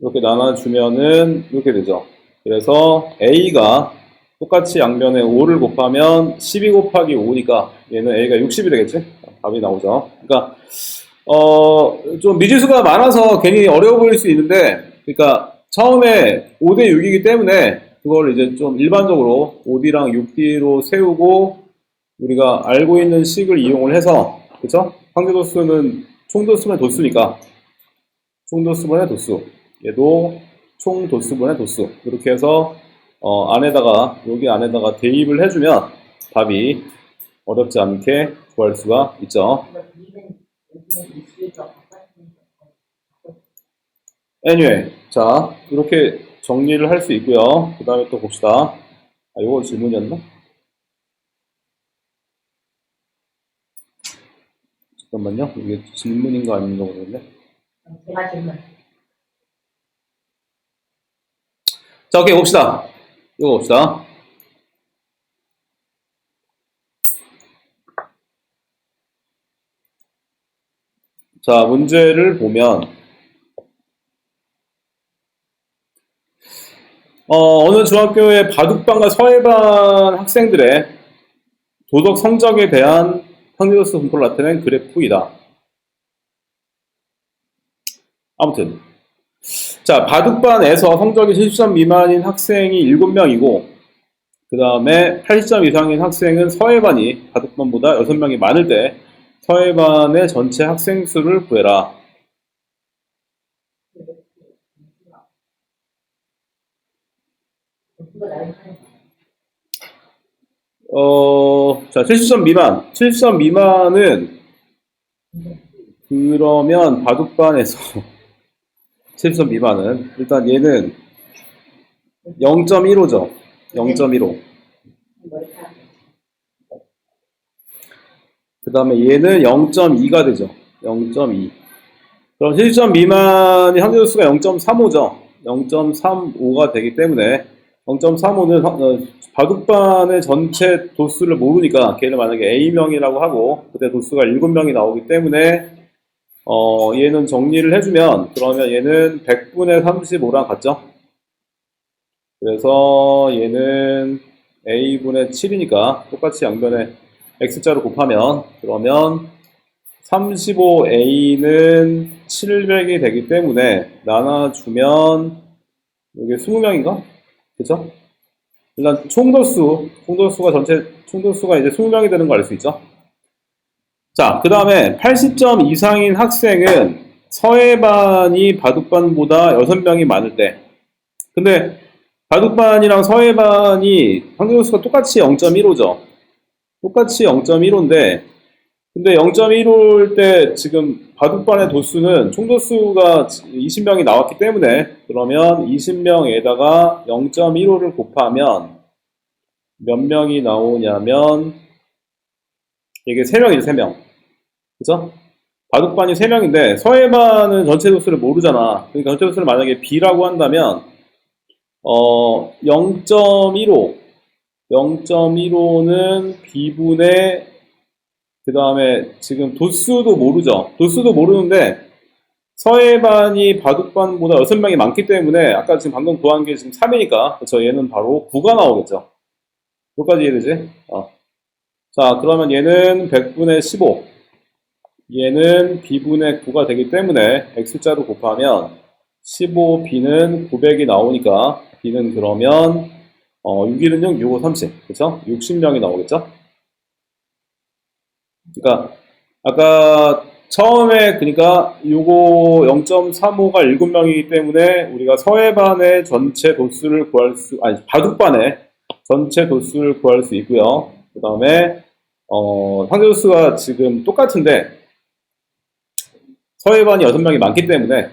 이렇게 나눠주면은 이렇게 되죠. 그래서 A가 똑같이 양변에 5를 곱하면 12 곱하기 5니까 얘는 A가 60이 되겠지? 답이 나오죠. 그러니까 좀 미지수가 많아서 괜히 어려워 보일 수 있는데, 그러니까 처음에 5대 6이기 때문에 그걸 이제 좀 일반적으로 5D랑 6D로 세우고 우리가 알고 있는 식을 이용을 해서, 그쵸? 상대도수는 총도수분의 도수니까 총도수분의 도수, 얘도 총도수분의 도수, 이렇게 해서 안에다가 여기 안에다가 대입을 해주면 답이 어렵지 않게 구할 수가 있죠. anyway, 자, 이렇게 정리를 할 수 있고요. 그 다음에 또 봅시다. 아, 이거 질문이었나? 잠깐만요. 이게 질문인가 아닌가 모르겠네. 제가 질문. 자, 오케이, 봅시다. 이거 봅시다. 자, 문제를 보면, 어느 중학교의 바둑반과 서예반 학생들의 도덕 성적에 대한 상대도수 분포를 나타낸 그래프이다. 아무튼, 자, 바둑반에서 성적이 70점 미만인 학생이 7명이고, 그 다음에 80점 이상인 학생은 서예반이 바둑반보다 6명이 많을 때 서예반의 전체 학생 수를 구해라. 자, 70점 미만. 70점 미만은 그러면 바둑반에서 70점 미만은 일단 얘는 0.15죠. 0.15. 그 다음에 얘는 0.2가 되죠. 0.2. 그럼 70점 미만이 상대도수가 0.35죠. 0.35가 되기 때문에 0.35는 바둑반의 전체 도수를 모르니까 걔를 만약에 A명이라고 하고 그때 도수가 7명이 나오기 때문에 얘는 정리를 해주면 그러면 얘는 100분의 35랑 같죠? 그래서 얘는 A분의 7이니까 똑같이 양변에 X자로 곱하면 그러면 35A는 700이 되기 때문에 나눠주면 이게 20명인가? 그쵸? 일단 총도수가 이제 20명이 되는 거 알 수 있죠? 자, 그 다음에 80점 이상인 학생은 서예반이 바둑반보다 6명이 많을 때. 근데 바둑반이랑 서예반이 상대도수가 똑같이 0.15죠. 똑같이 0.15인데, 근데 0.15일 때 지금 바둑반의 도수는 총도수가 20명이 나왔기 때문에 그러면 20명에다가 0.15를 곱하면 몇 명이 나오냐면 이게 3명이죠, 3명. 그죠? 바둑반이 3명인데 서예반은 전체 도수를 모르잖아. 그러니까 전체 도수를 만약에 B라고 한다면 0.15 0.15는 B분의 그 다음에 지금 도수도 모르죠. 도수도 모르는데 서예반이 바둑반보다 6명이 많기 때문에 아까 지금 방금 구한 게 지금 3이니까 그렇죠. 얘는 바로 9가 나오겠죠. 여기까지 이해되지? 자, 그러면 얘는 100분의 15 얘는 B분의 9가 되기 때문에 X자로 곱하면 15B는 900이 나오니까 B는 그러면 6일은 6, 6, 5, 30 그쵸? 60명이 나오겠죠? 그러니까 아까 처음에 그러니까 요거 0.35가 7명이기 때문에 우리가 서예반의 전체 도수를 구할 수 아니 바둑반의 전체 도수를 구할 수 있고요. 그 다음에 상대 도수가 지금 똑같은데 서예반이 6명이 많기 때문에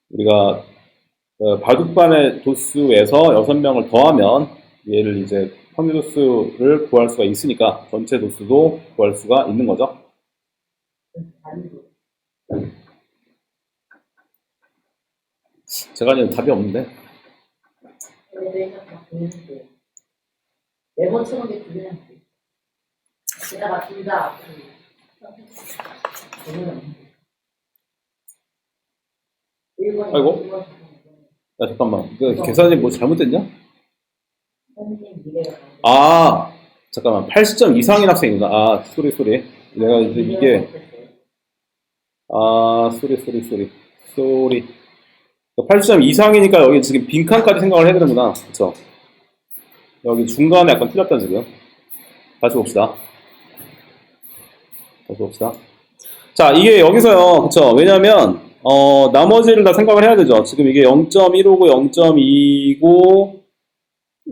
우리가 바둑반의 도수에서 6명을 더하면 얘를 이제 상대 도수를 구할 수가 있으니까 전체 도수도 구할 수가 있는 거죠. 제가 아니면 답이 없는데. 매번 쳐본 게 그게 게다가 둘다 아이고. 야, 잠깐만. 이거 계산이 뭐 잘못됐냐? 선생님 미래가 아, 잠깐만. 80점 이상인 학생이구나. 아, 쏘리. 내가 이제 이게, 아, 쏘리. 80점 이상이니까 여기 지금 빈칸까지 생각을 해야 되는구나. 그쵸? 여기 중간에 약간 틀렸다, 지금. 다시 봅시다. 자, 이게 여기서요. 그쵸? 왜냐면, 나머지를 다 생각을 해야 되죠. 지금 이게 0.15고 0.2고,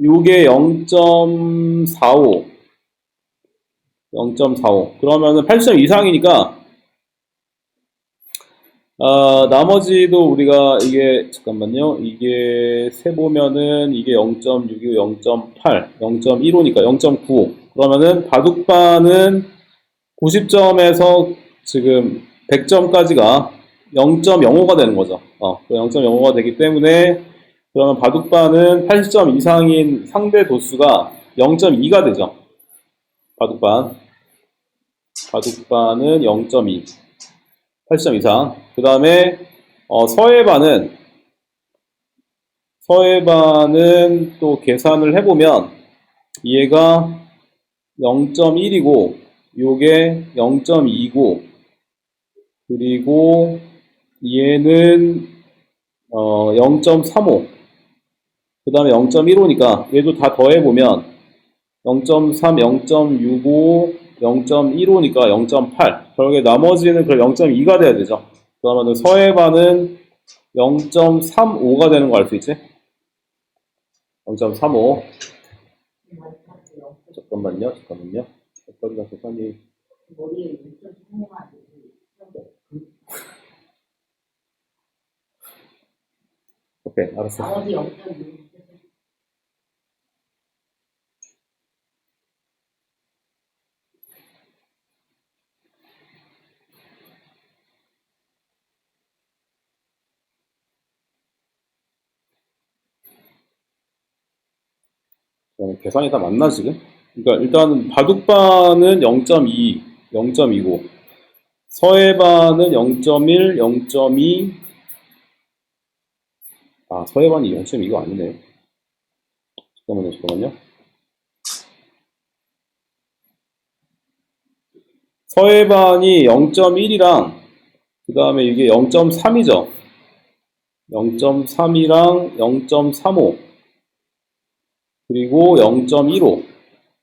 요게 0.45. 그러면은 80점 이상이니까, 나머지도 우리가 이게, 잠깐만요. 이게 세보면은 이게 0.65, 0.8, 0.15니까 0.95. 그러면은 바둑반은 90점에서 지금 100점까지가 0.05가 되는 거죠. 0.05가 되기 때문에 그러면 바둑반은 80점 이상인 상대 도수가 0.2가 되죠. 바둑반은 0.2. 80점 이상. 그 다음에 서해반은 또 계산을 해보면 얘가 0.1이고 요게 0.2고 그리고 얘는 0.35 그 다음에 0.15니까 얘도 다 더해보면 0.3, 0.65, 0.15니까 0.8 결국에 나머지는 그 0.2가 돼야 되죠. 그러면 서해반은 0.35가 되는 거 알 수 있지? 0.35 잠깐만요. 여기가 계산이 머리에 눈썹 성공하지. 오케이 알았어. 나머지 0.6. 계산이 다 맞나 지금? 그러니까 일단 바둑반은 0.2, 0.2고 서해반은 0.1, 0.2 서해반이 0.2가 아니네. 잠깐만요. 서해반이 0.1이랑 그 다음에 이게 0.3이죠. 0.3이랑 0.35 그리고 0.15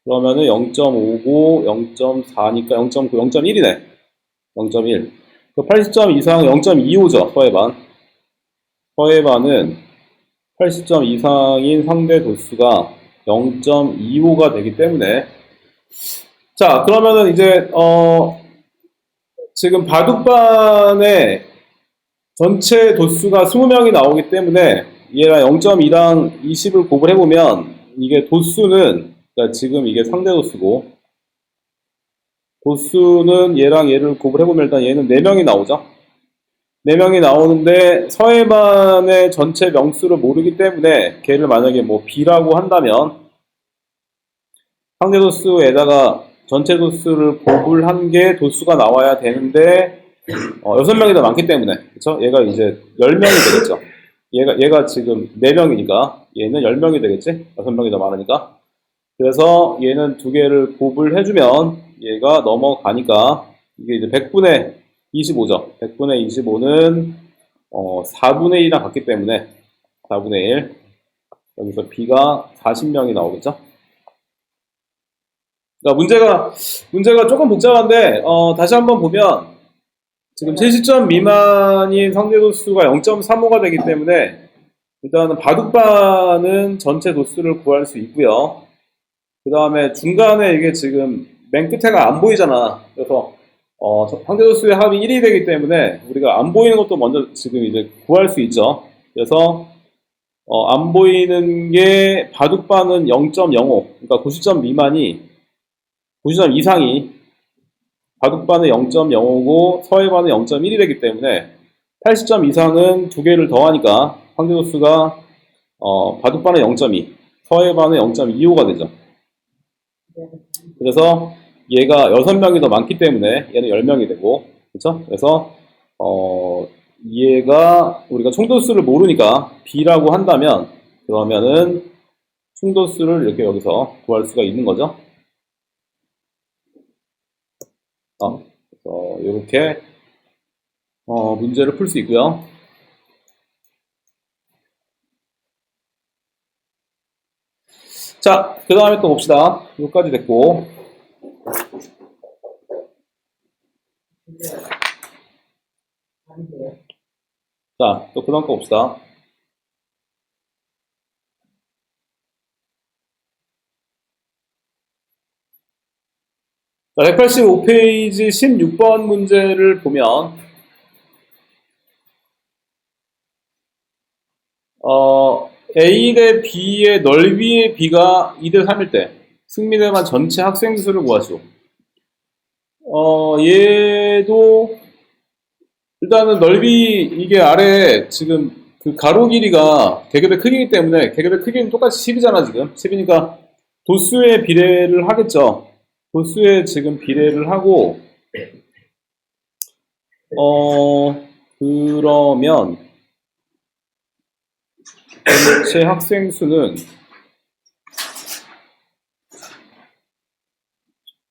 그러면은 0.5고 0.4니까 0.9, 0.1이네. 0.1. 그 80점 이상 0.25죠. 서해반은 80점 이상인 상대 도수가 0.25가 되기 때문에 자 그러면은 이제 지금 바둑반의 전체 도수가 20명이 나오기 때문에 얘랑 0.2랑 20을 곱을 해보면 이게 도수는 그러니까 지금 이게 상대 도수는 얘랑 얘를 곱을 해보면 일단 얘는 4명이 나오죠. 4명이 나오는데 서해반의 전체 명수를 모르기 때문에 걔를 만약에 뭐 B라고 한다면 상대 도수에다가 전체 도수를 곱을 한 게 도수가 나와야 되는데 6명이 더 많기 때문에 그쵸? 얘가 이제 10명이 되겠죠. 얘가 지금 4명이니까 얘는 10명이 되겠지? 6명이 더 많으니까. 그래서 얘는 두 개를 곱을 해주면 얘가 넘어가니까 이게 이제 100분의 25죠. 100분의 25는 4분의 1이랑 같기 때문에 4분의 1 여기서 B가 40명이 나오겠죠. 그러니까 문제가 조금 복잡한데 다시 한번 보면 지금 70점 미만인 상대 도수가 0.35가 되기 때문에 일단은 바둑반은 전체 도수를 구할 수 있고요. 그 다음에 중간에 이게 지금 맨 끝에가 안 보이잖아. 그래서 상대 도수의 합이 1이 되기 때문에 우리가 안 보이는 것도 먼저 지금 이제 구할 수 있죠. 그래서 안 보이는 게 바둑반은 0.05, 그러니까 90점 미만이 90점 이상이 바둑반은 0.05고 서해반은 0.1이 되기 때문에 80점 이상은 두 개를 더하니까 상대 도수가 바둑반은 0.2, 서해반은 0.25가 되죠. 그래서 얘가 6명이 더 많기 때문에 얘는 10명이 되고, 그쵸? 그래서, 얘가 우리가 총도수를 모르니까 B라고 한다면, 그러면은 총도수를 이렇게 여기서 구할 수가 있는 거죠. 그래서 이렇게, 문제를 풀 수 있고요. 자, 그 다음에 또 봅시다. 여기까지 됐고. 아닌데요. 자, 또 그 다음 거 봅시다. 자, 185페이지 16번 문제를 보면, A 대 B의 넓이의 B가 2대 3일 때, 승리대만 전체 학생 수를 구하시오. 얘도, 일단은 넓이, 이게 아래 지금 그 가로 길이가 계급의 크기이기 때문에, 계급의 크기는 똑같이 10이잖아, 지금. 10이니까 도수의 비례를 하겠죠. 도수의 지금 비례를 하고, 그러면, 전체 학생 수는,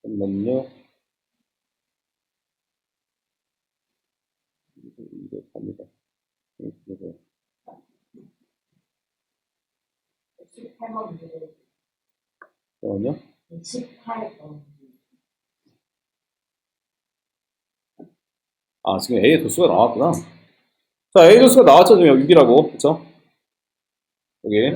잠깐만요. 이게 갑니다. 18번 문제. 잠깐만요. 18번. 아, 지금 A의 도수가 나왔구나. 자, A 도수가 나왔죠, 지금 여기 6이라고. 그쵸? 여기.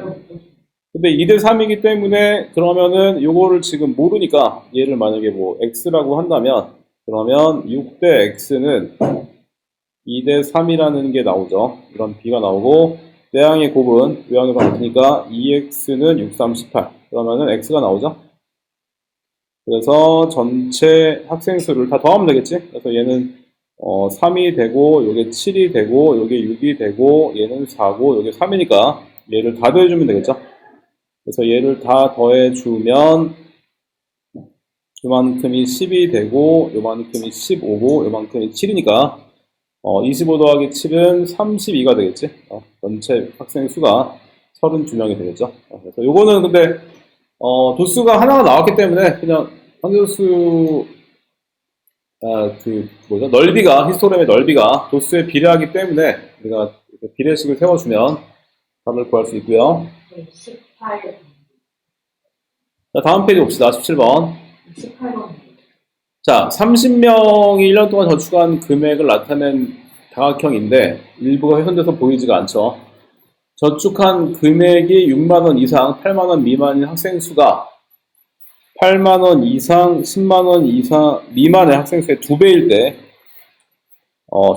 근데 2대 3이기 때문에, 그러면은, 요거를 지금 모르니까, 얘를 만약에 뭐, X라고 한다면, 그러면 6대 X는 2대 3이라는 게 나오죠. 이런 B가 나오고, 내항의 곱은 외항의 같으니까 2X는 6, 3, 18. 그러면은 X가 나오죠. 그래서 전체 학생 수를 다 더하면 되겠지? 그래서 얘는 3이 되고, 요게 7이 되고, 요게 6이 되고, 얘는 4고, 요게 3이니까 얘를 다 더해주면 되겠죠? 그래서 얘를 다 더해주면 요만큼이 10이 되고, 요만큼이 15고, 요만큼이 7이니까 25 더하기 7은 32가 되겠지? 전체 학생 수가 32명이 되겠죠? 그래서 요거는 근데 도수가 하나가 나왔기 때문에 그냥 상대도수 뭐죠? 넓이가, 히스토그램의 넓이가 도수에 비례하기 때문에 우리가 이렇게 비례식을 세워주면 답을 구할 수 있고요. 18번. 자, 다음 페이지 봅시다. 17번. 18번. 자, 30명이 1년 동안 저축한 금액을 나타낸 다각형인데 일부가 훼손돼서 보이지가 않죠. 저축한 금액이 6만원 이상, 8만원 미만인 학생 수가 8만원 이상, 10만원 이상 미만의 학생 수의 2배일 때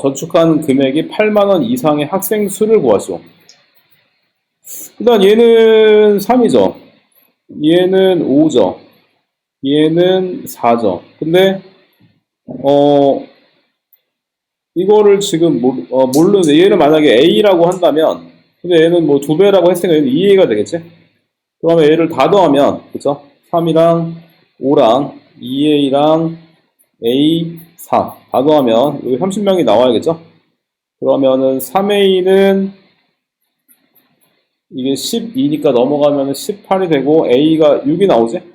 저축한 금액이 8만원 이상의 학생 수를 구하시오. 일단 얘는 3이죠. 얘는 5죠. 얘는 4죠. 근데 이거를 지금 모르는데 얘는 만약에 A라고 한다면 근데 얘는 뭐 2배라고 했으니까 얘는 2A가 되겠지? 그러면 얘를 다 더하면 그쵸? 3이랑 5랑 2A랑 A, 4 다 더하면 여기 30명이 나와야겠죠? 그러면은 3A는 이게 12니까 넘어가면 18이 되고 A가 6이 나오지?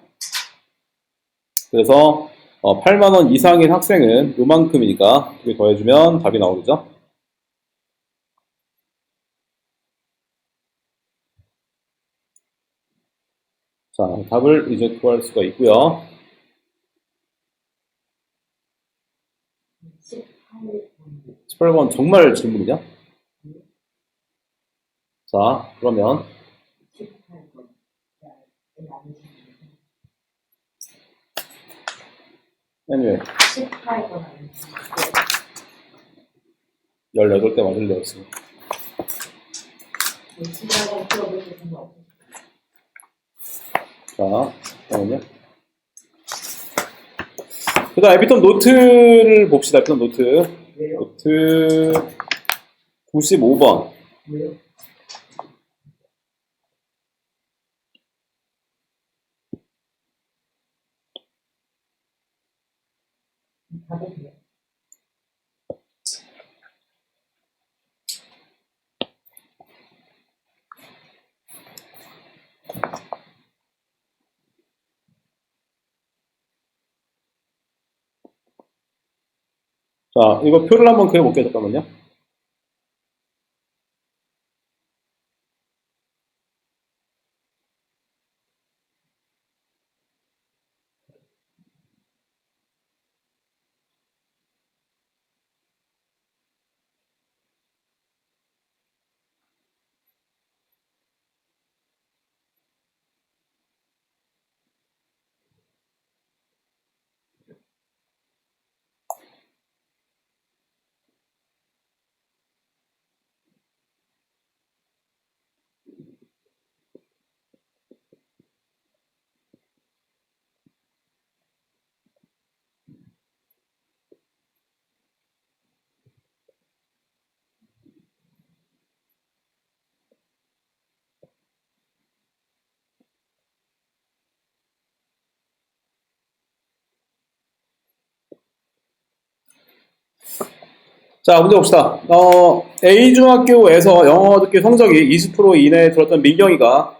그래서 8만원 이상인 학생은 요만큼이니까 이게 더해주면 답이 나오겠죠? 자, 답을 이제 구할 수가 있고요. 18번 정말 질문이냐? 자, 그러면 18번. anyway 18번. 18대 맞을래요 지금. 지나고 들어보시는 거. 자, 잠깐만요. 그 다음 에피톤 노트를 봅시다. 에피톤 노트. 왜요? 노트 95번. 왜요? 받으세요. 자, 이거 표를 한번 그려볼게요. 잠깐만요. 자, 문제 봅시다. A중학교에서 영어 듣기 성적이 20% 이내에 들었던 민경이가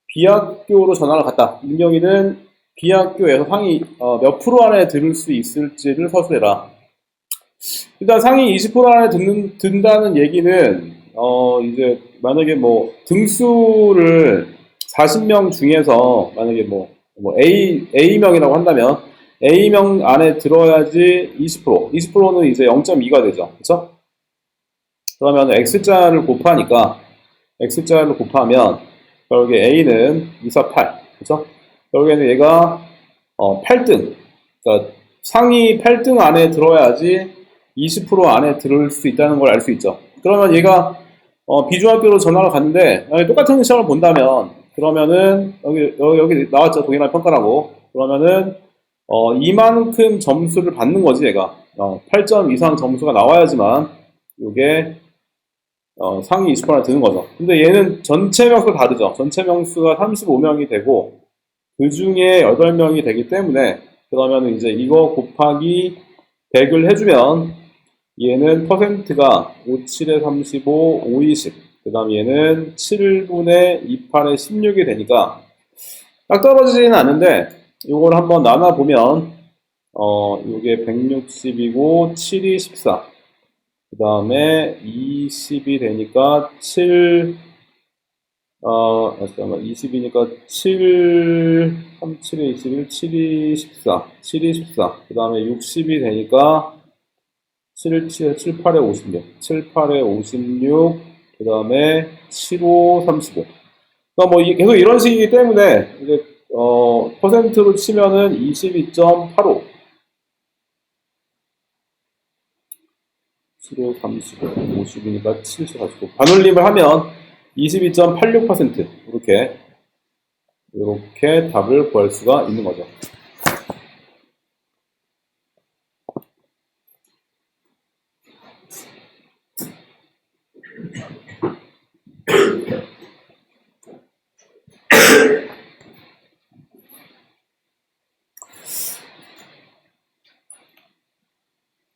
B학교로 전학을 갔다. 민경이는 B학교에서 상위 몇 프로 안에 들을 수 있을지를 서술해라. 일단 상위 20% 안에 든다는 얘기는 이제 만약에 뭐 등수를 40명 중에서 만약에 뭐 A명이라고 한다면 A명 안에 들어야지 20%는 이제 0.2가 되죠. 그렇죠? 그러면 X자를 곱하니까 X자를 곱하면 결국에 A는 2, 4, 8. 그렇죠? 결국에는 얘가 8등. 그러니까 상위 8등 안에 들어야지 20% 안에 들을 수 있다는 걸 알 수 있죠. 그러면 얘가 B중학교로 전학을 갔는데 똑같은 시험을 본다면 그러면은 여기 나왔죠. 동일한 평가라고. 그러면은 이만큼 점수를 받는 거지 얘가. 8점 이상 점수가 나와야지만 이게 상위 20% 안에 드는 거죠. 근데 얘는 전체 명수가 다르죠. 전체 명수가 35명이 되고 그 중에 8명이 되기 때문에 그러면 이제 이거 곱하기 100을 해주면 얘는 퍼센트가 5, 7에 35, 5, 20. 그 다음 얘는 7분의 28에 16이 되니까 딱 떨어지지는 않는데 이걸 한번 나눠보면 이게 160이고 7이 14. 그 다음에 20이 되니까 20이니까 7, 3, 7에 21, 7이 14, 7이 14. 그 다음에 60이 되니까 7, 7, 7, 8에 56, 7, 8에 56, 그 다음에 7, 5, 35. 그러니까 뭐 계속 이런 식이기 때문에 이제 퍼센트로 치면은 22.85. 7호 35, 50이니까 70, 49. 반올림을 하면 22.86% 이렇게 답을 구할 수가 있는 거죠.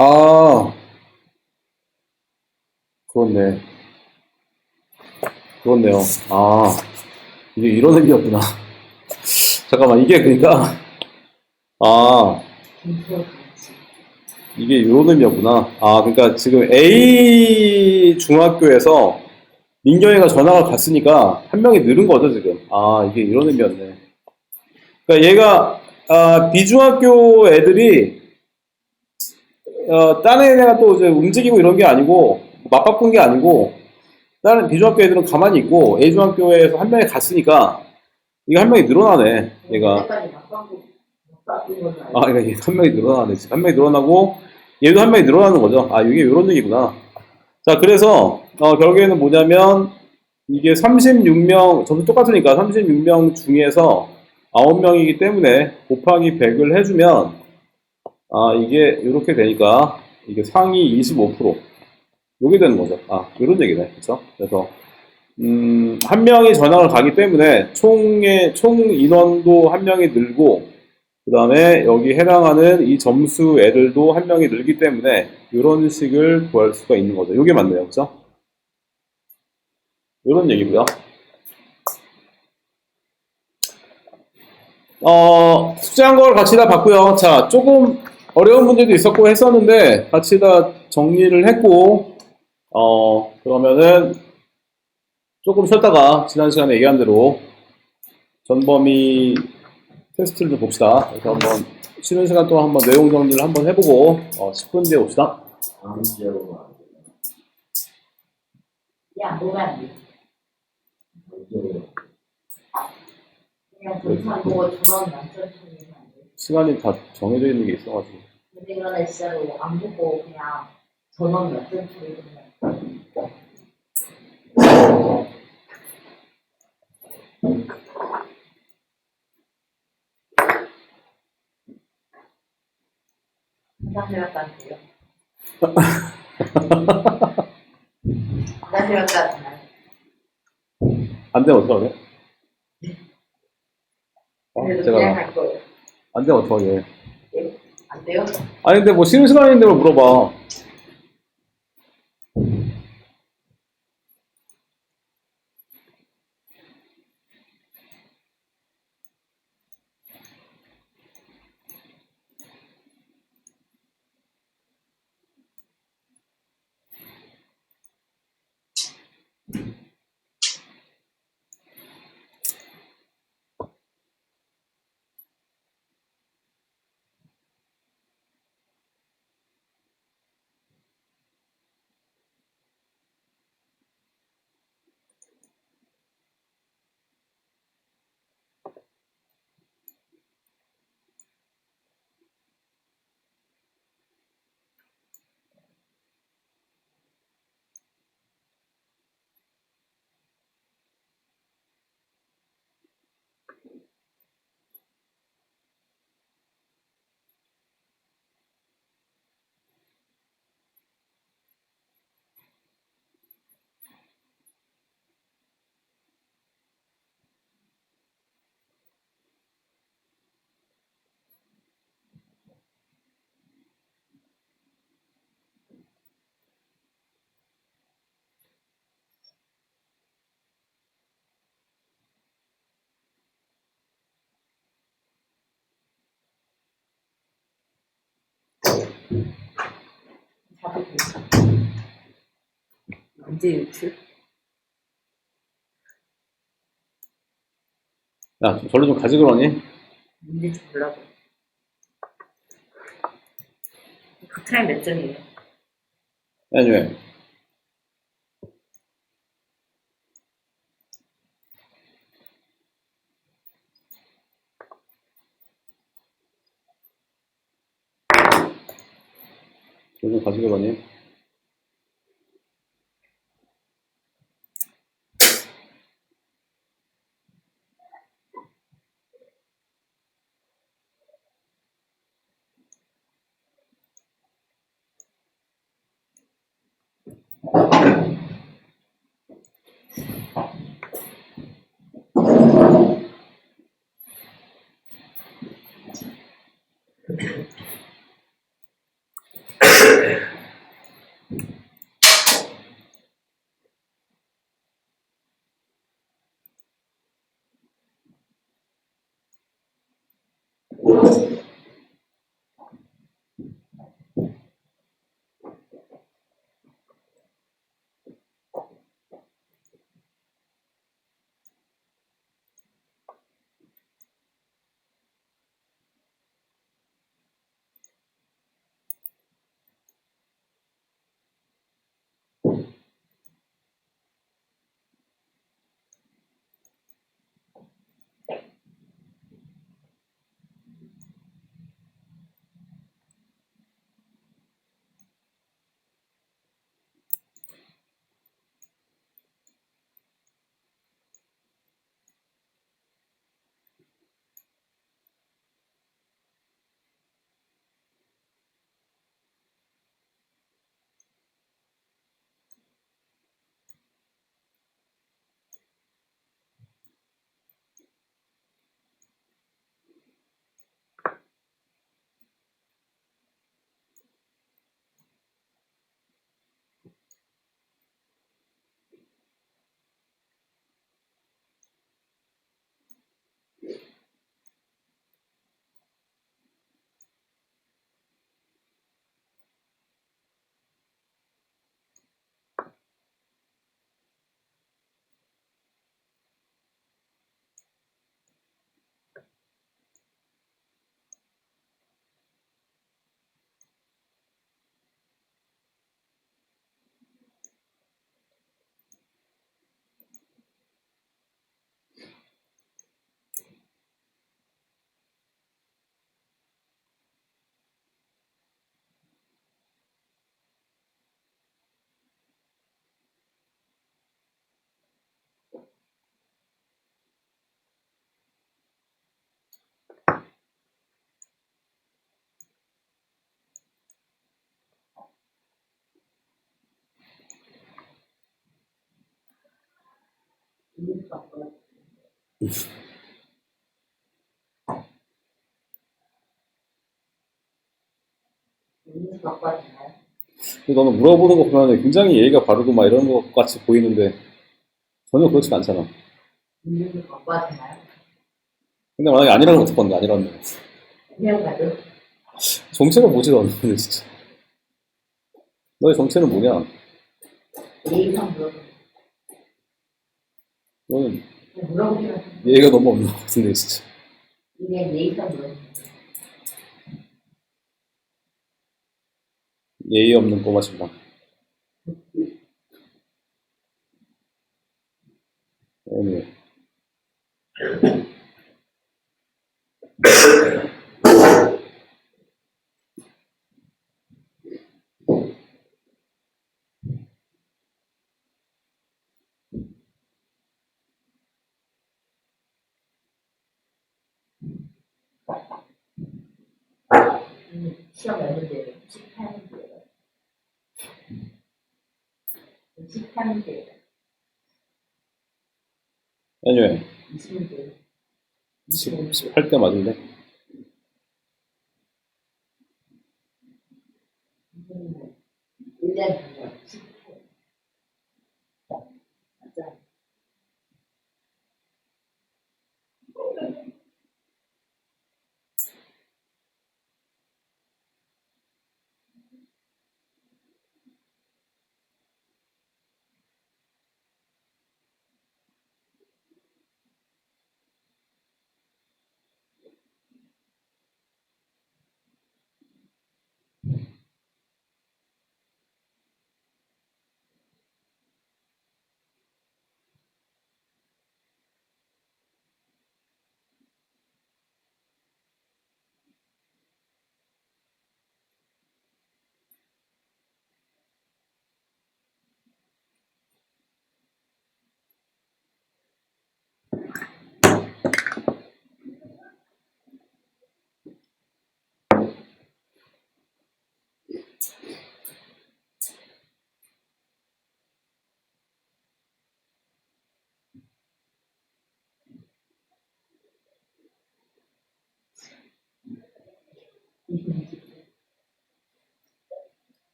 아, 그렇네. 그렇네요. 아, 이게 이런 의미였구나. 잠깐만, 이게 그러니까, 아, 등수와 같이. 이게 이런 의미였구나. 아, 그러니까 지금 A 중학교에서 민경이가 전학을 갔으니까 한 명이 늘은 거죠, 지금. 아, 이게 이런 의미였네. 그러니까 얘가, B 중학교 애들이, 다른 애가 또 이제 움직이고 이런 게 아니고, 맞바꾼 게 아니고, 다른 B 중학교 애들은 가만히 있고, A 중학교에서 한 명이 갔으니까, 이게 한 명이 늘어나네, 얘가. 그때까지 맞바꾼 건 아, 그러니까 얘 한 명이 늘어나네. 지금 한 명이 늘어나고, 얘도 한 명이 늘어나는 거죠. 아, 이게 이런 얘기구나. 자, 그래서, 결국에는 뭐냐면, 이게 36명, 점수 똑같으니까 36명 중에서 9명이기 때문에 곱하기 100을 해주면, 이게 이렇게 되니까, 이게 상위 25%. 요게 되는 거죠. 이런 얘기네. 그쵸? 그래서, 한 명이 전학을 가기 때문에 총 인원도 한 명이 늘고, 그 다음에 여기 해당하는 이 점수 애들도 한 명이 늘기 때문에 이런 식을 구할 수가 있는 거죠. 이게 맞네요. 그죠? 이런 얘기고요. 숙제한 걸 같이 다 봤고요. 자, 조금 어려운 문제도 있었고 했었는데 같이 다 정리를 했고 그러면은 조금 쉬었다가 지난 시간에 얘기한 대로 전범위 테스트를 좀 봅시다. 그래서 한번 쉬는 시간 동안 한번 내용 정리를 한번 해보고 10분 뒤에 봅시다. 다음 주로 안 돼. 야, 뭐가 안 돼? 다음 그냥 점수만 보고 전원 만점 주면 안 돼. 시간이 다 정해져 있는 게 있어가지고. 근데 그러네 진짜로 안 보고 그냥 전원 몇점 주면 한장 해왔다는데요. 한장 해왔다는 안 되면 어떡하게? 그래도 제가 그냥 할 거예요. 안 되면 어떡하게? 네? 안 돼요? 아니 근데 뭐 쉬는 시간인데 뭐 물어봐. 자도 돼요. 언제 유출? 야, 좀 절로 좀 가지 그러니? 문제 좀 보려고. 그 타임 몇 점이에요? 아니 왜? 절로 좀 가지 그러니? 음료수 갖고 와요. 음료수 갖고 와도 되나요? 근데 너는 물어보는 거 보면 굉장히 예의가 바르고 막 이런 것 같이 보이는데 전혀 그렇지 않잖아. 음료수 갖고 와도 되나요? 근데 만약에 아니라면 어떡 건데, 아니라면. 그냥 가도 정체가 뭐지, 너는 근데 진짜. 너의 정체는 뭐냐? 예의상 물어보는 너는 물어보기만 하면 예의가 너무 없는 것 같은데, 진짜. 그냥 예의상 물어보는 예의 없는 꼬마 신랑. 네. 시험 몇 문제예요? 18문제예요. 18문제예요. anyway, 20문제예요. 18대 맞을래? 1년 전이요. 18. 맞아.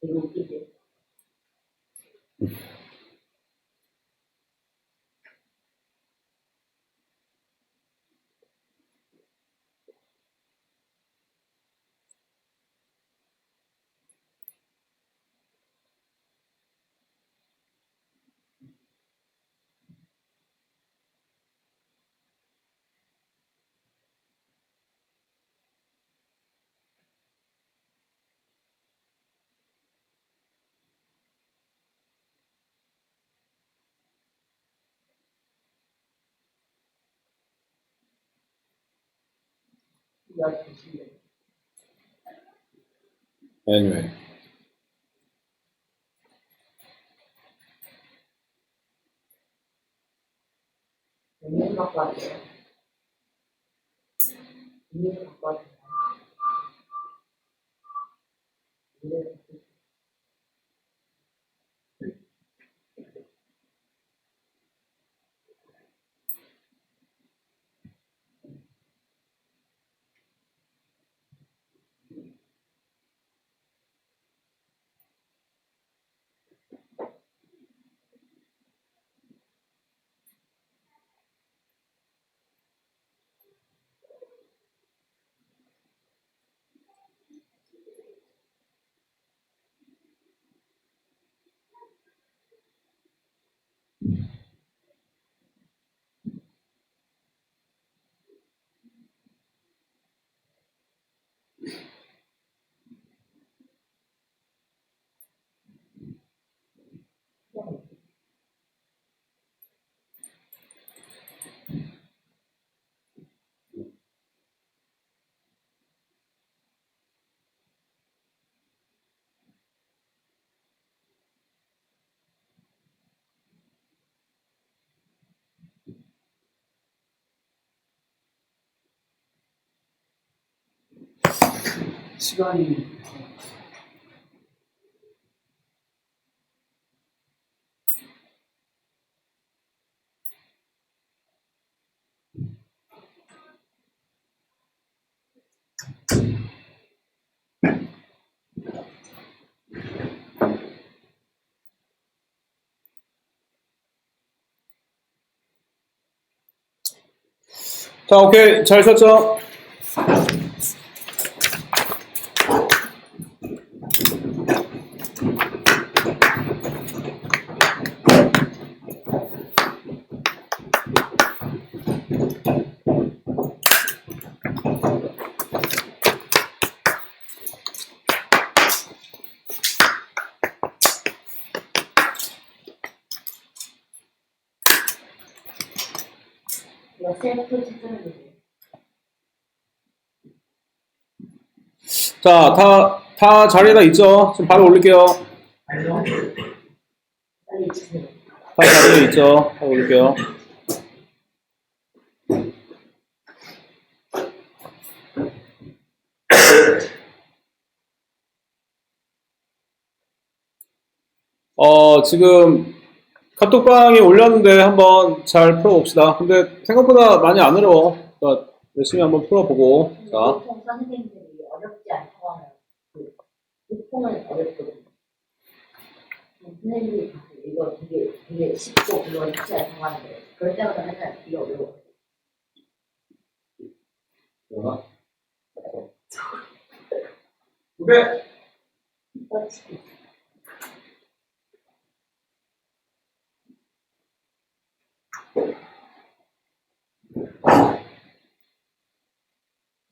되게 웃기지? 몇 주시면 anyway. 음료수 갖고 왔어요. 음료수 갖고 왔어요. 음료수 시간이 자, 오케이. 잘 썼죠? 이거 셀프 측정을 해주세요. 자, 다 자리에다 있죠? 지금 바로 올릴게요. 빨리 주세요. 다 자리에 있죠? 바로 올릴게요. 지금 카톡방에 올렸는데 한번 잘 풀어봅시다. 근데 생각보다 많이 안 어려워. 그러니까 열심히 한번 풀어보고. 자, 보통 선생님들이 어렵지 않다고 하면 그 보통은 어렵거든요. 선생님이 이거 되게 쉽고 이거 어렵지 않다고 하는데 그럴 때마다 맨날 이거 어려워. 뭐가? 네. 그렇지.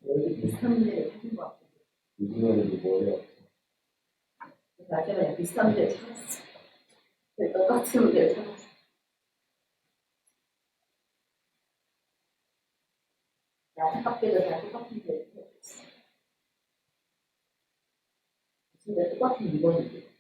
여기 비슷한 문제를 찾은 것 같아요. 무슨 말인지 뭐예요? 마지막에 비슷한 문제를 찾았어. 똑같은 문제를 찾았어. 야, 생각보다 잘 똑같은 문제를 찾았어. 근데 똑같은 2번인데.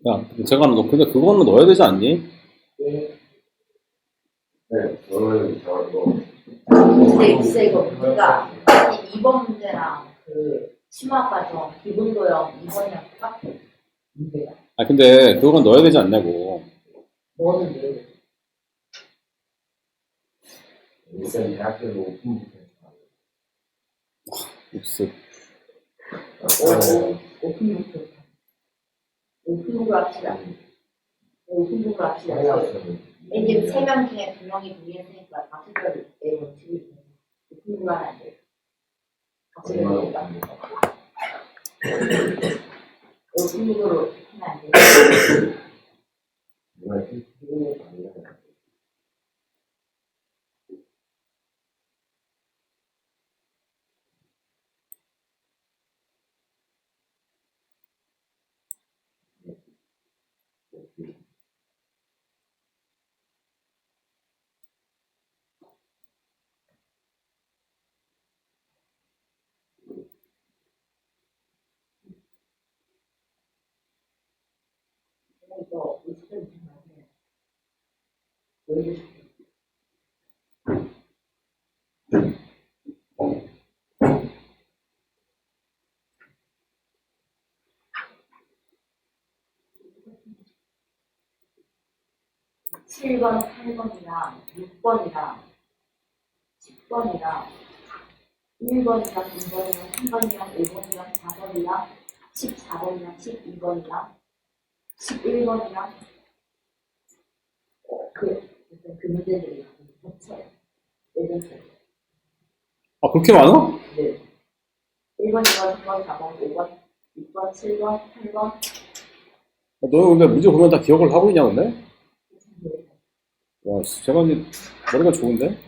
야, 제가 근데 그거는 넣어야 되지 않니? 네, 저는 저거 근데 글쎄 이거 문제가 2번 문제랑 그 심화 과정 기본 도형 2번이랑 똑같아. 문제가. 아, 근데 그건 넣어야 되지 않냐고. 뭐는 왜? 일단 대학교는 오픈부터 흡습. 오픈북 오픈북을 합시다. 오픈북을 합시다. 이제 3명 중에 2명이 동의했으니까 다 투표를 내고 지고 있어요. 오픈북을 하면 안 돼요. 같이 되니까. 오픈북으로 하면 안 돼요. 누가 시키는 거 아니야? 이거 50점 주면 왜 7번, 8번이랑 6번이랑 10번이랑 1번이랑 2번이랑 3번이랑 5번이랑 4번이랑 14번이랑 12번이랑 11번이랑 그 문제들이 합쳐요. 예전처럼. 아, 그렇게 많아? 네. 1번, 2번, 3번, 4번, 5번, 6번, 7번, 8번. 너 근데 문제 보면 다 기억을 하고 있냐, 근데? 와, 제가 이제 머리가 좋은데?